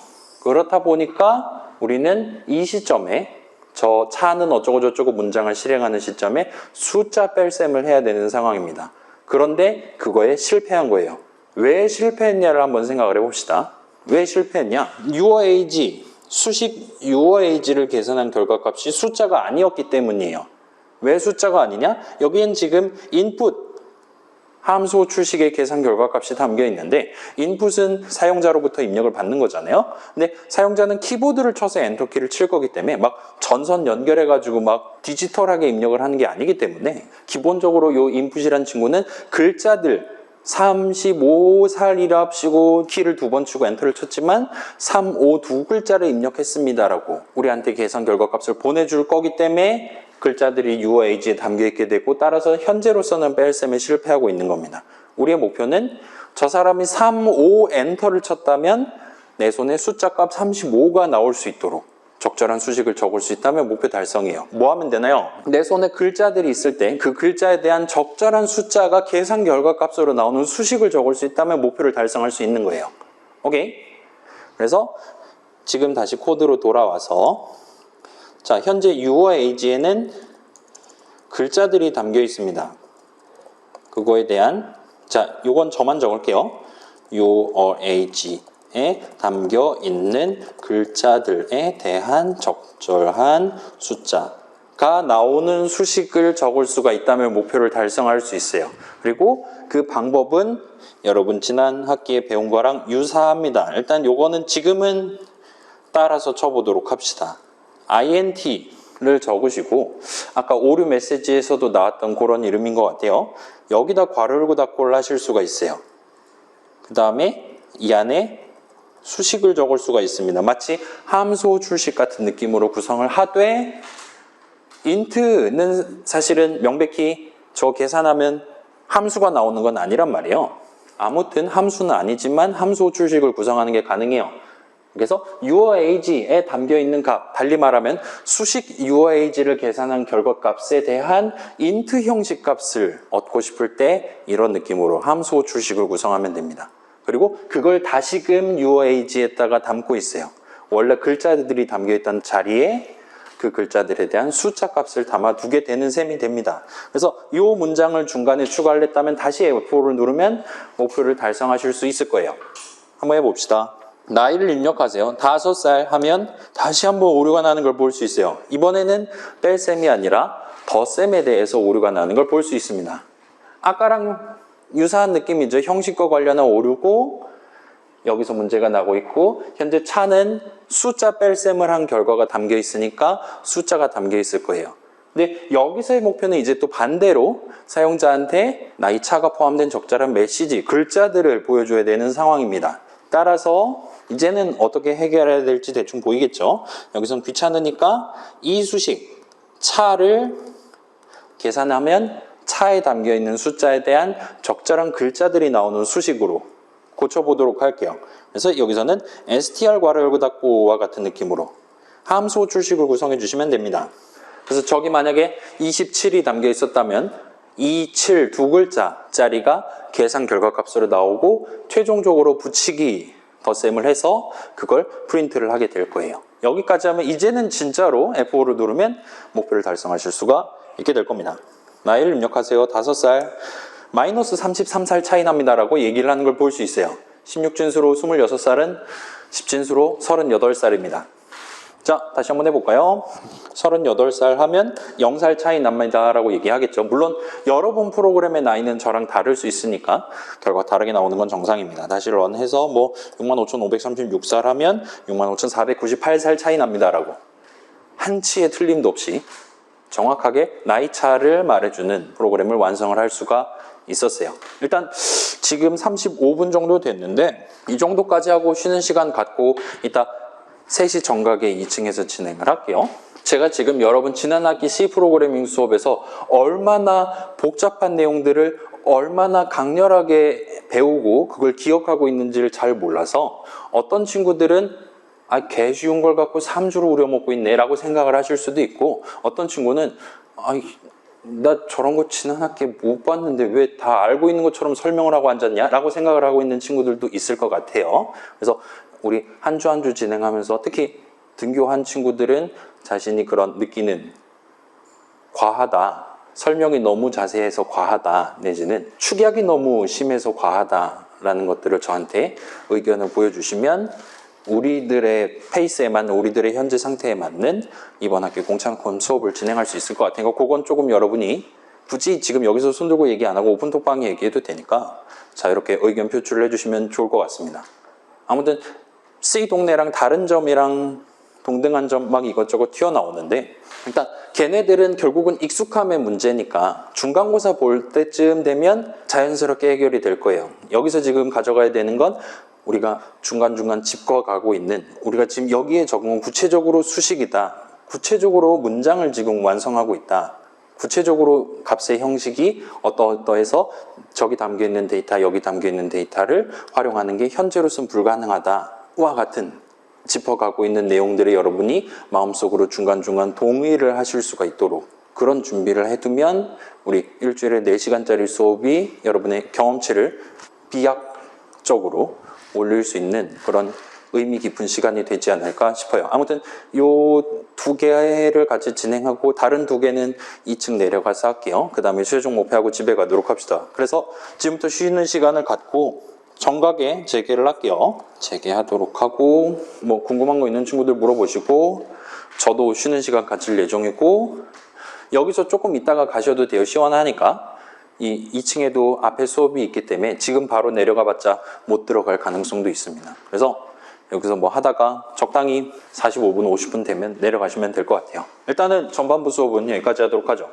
그렇다 보니까 우리는 이 시점에 저 차는 어쩌고저쩌고 문장을 실행하는 시점에 숫자 뺄셈을 해야 되는 상황입니다. 그런데 그거에 실패한 거예요. 왜 실패했냐를 한번 생각을 해봅시다. 왜 실패했냐? your age, 수식 your age를 계산한 결과값이 숫자가 아니었기 때문이에요. 왜 숫자가 아니냐? 여기엔 지금 input, 함수 출식의 계산 결과값이 담겨 있는데 인풋은 사용자로부터 입력을 받는 거잖아요. 근데 사용자는 키보드를 쳐서 엔터키를 칠 거기 때문에 막 전선 연결해가지고 막 디지털하게 입력을 하는 게 아니기 때문에 기본적으로 이 인풋이란 친구는 글자들 35살이랍시고 키를 2번 치고 엔터를 쳤지만 3, 5 두 글자를 입력했습니다라고 우리한테 계산 결과값을 보내줄 거기 때문에 글자들이 your age에 담겨있게 되고 따라서 현재로서는 뺄셈에 실패하고 있는 겁니다. 우리의 목표는 저 사람이 3, 5 엔터를 쳤다면 내 손에 숫자값 35가 나올 수 있도록 적절한 수식을 적을 수 있다면 목표 달성이에요. 뭐 하면 되나요? 내 손에 글자들이 있을 때 그 글자에 대한 적절한 숫자가 계산 결과값으로 나오는 수식을 적을 수 있다면 목표를 달성할 수 있는 거예요. 오케이? 그래서 지금 다시 코드로 돌아와서 자, 현재 your age에는 글자들이 담겨 있습니다. 그거에 대한, 자, 요건 저만 적을게요. UOAG에 담겨 있는 글자들에 대한 적절한 숫자가 나오는 수식을 적을 수가 있다면 목표를 달성할 수 있어요. 그리고 그 방법은 여러분 지난 학기에 배운 거랑 유사합니다. 일단 요거는 지금은 따라서 쳐보도록 합시다. INT를 적으시고 아까 오류 메시지에서도 나왔던 그런 이름인 것 같아요. 여기다 괄호 열고 닫고를 하실 수가 있어요. 그 다음에 이 안에 수식을 적을 수가 있습니다. 마치 함수 출식 같은 느낌으로 구성을 하되 int는 사실은 명백히 저 계산하면 함수가 나오는 건 아니란 말이에요. 아무튼 함수는 아니지만 함수 출식을 구성하는 게 가능해요. 그래서 UOAG에 담겨있는 값, 달리 말하면 수식 UOAG를 계산한 결과값에 대한 int 형식 값을 얻고 싶을 때 이런 느낌으로 함수 출식을 구성하면 됩니다. 그리고 그걸 다시금 UOAG에다가 담고 있어요. 원래 글자들이 담겨있던 자리에 그 글자들에 대한 숫자 값을 담아두게 되는 셈이 됩니다. 그래서 이 문장을 중간에 추가를 했다면 다시 F4를 누르면 목표를 달성하실 수 있을 거예요. 한번 해봅시다. 나이를 입력하세요. 5살 하면 다시 한번 오류가 나는 걸 볼 수 있어요. 이번에는 뺄셈이 아니라 덧셈에 대해서 오류가 나는 걸 볼 수 있습니다. 아까랑 유사한 느낌이죠. 형식과 관련한 오류고 여기서 문제가 나고 있고 현재 차는 숫자 뺄셈을 한 결과가 담겨 있으니까 숫자가 담겨 있을 거예요. 근데 여기서의 목표는 이제 또 반대로 사용자한테 나이 차가 포함된 적절한 메시지, 글자들을 보여줘야 되는 상황입니다. 따라서 이제는 어떻게 해결해야 될지 대충 보이겠죠. 여기선 귀찮으니까 이 수식 차를 계산하면 차에 담겨있는 숫자에 대한 적절한 글자들이 나오는 수식으로 고쳐보도록 할게요. 그래서 여기서는 str 괄호 열고 닫고와 같은 느낌으로 함수 출식을 구성해 주시면 됩니다. 그래서 저기 만약에 27이 담겨 있었다면 27 두 글자짜리가 계산 결과값으로 나오고 최종적으로 붙이기 덧셈을 해서 그걸 프린트를 하게 될 거예요. 여기까지 하면 이제는 진짜로 F5를 누르면 목표를 달성하실 수가 있게 될 겁니다. 나이를 입력하세요. 5살. 마이너스 33살 차이 납니다라고 얘기를 하는 걸 볼 수 있어요. 16진수로 26살은 10진수로 38살입니다. 자, 다시 한번 해볼까요? 38살 하면 0살 차이 납니다라고 얘기하겠죠. 물론 여러 번 프로그램의 나이는 저랑 다를 수 있으니까 결과 다르게 나오는 건 정상입니다. 다시 런해서 뭐 65,536살 하면 65,498살 차이 납니다라고 한치의 틀림도 없이 정확하게 나이 차를 말해주는 프로그램을 완성을 할 수가 있었어요. 일단 지금 35분 정도 됐는데 이 정도까지 하고 쉬는 시간 갖고 이따 3시 정각에 2층에서 진행을 할게요. 제가 지금 여러분 지난 학기 C 프로그래밍 수업에서 얼마나 복잡한 내용들을 얼마나 강렬하게 배우고 그걸 기억하고 있는지를 잘 몰라서 어떤 친구들은 개 쉬운 걸 갖고 3주를 우려먹고 있네 라고 생각을 하실 수도 있고 어떤 친구는 나 저런 거 지난 학기에 못 봤는데 왜 다 알고 있는 것처럼 설명을 하고 앉았냐? 라고 생각을 하고 있는 친구들도 있을 것 같아요. 그래서 우리 한 주 한 주 진행하면서 특히 등교한 친구들은 자신이 그런 느끼는 과하다, 설명이 너무 자세해서 과하다, 내지는 축약이 너무 심해서 과하다라는 것들을 저한테 의견을 보여주시면 우리들의 페이스에 맞는, 우리들의 현재 상태에 맞는 이번 학기 공창권 수업을 진행할 수 있을 것 같으니까 그건 조금 여러분이 굳이 지금 여기서 손 들고 얘기 안 하고 오픈톡방에 얘기해도 되니까 자유롭게 의견 표출을 해주시면 좋을 것 같습니다. 아무튼 C 동네랑 다른 점이랑 동등한 점 막 이것저것 튀어나오는데 일단 걔네들은 결국은 익숙함의 문제니까 중간고사 볼 때쯤 되면 자연스럽게 해결이 될 거예요. 여기서 지금 가져가야 되는 건 우리가 중간중간 짚어가고 있는 우리가 지금 여기에 적은 구체적으로 수식이다. 구체적으로 문장을 지금 완성하고 있다. 구체적으로 값의 형식이 어떠해서 저기 담겨있는 데이터, 여기 담겨있는 데이터를 활용하는 게 현재로서는 불가능하다와 같은 짚어가고 있는 내용들을 여러분이 마음속으로 중간중간 동의를 하실 수가 있도록 그런 준비를 해두면 우리 일주일에 4시간짜리 수업이 여러분의 경험치를 비약적으로 올릴 수 있는 그런 의미 깊은 시간이 되지 않을까 싶어요. 아무튼 요 2개를 같이 진행하고 다른 2개는 2층 내려가서 할게요. 그 다음에 최종 목표하고 집에 가도록 합시다. 그래서 지금부터 쉬는 시간을 갖고 정각에 재개를 할게요. 재개하도록 하고 뭐 궁금한 거 있는 친구들 물어보시고 저도 쉬는 시간 가질 예정이고 여기서 조금 있다가 가셔도 돼요. 시원하니까. 이 2층에도 앞에 수업이 있기 때문에 지금 바로 내려가 봤자 못 들어갈 가능성도 있습니다. 그래서 여기서 뭐 하다가 적당히 45분, 50분 되면 내려가시면 될 것 같아요. 일단은 전반부 수업은 여기까지 하도록 하죠.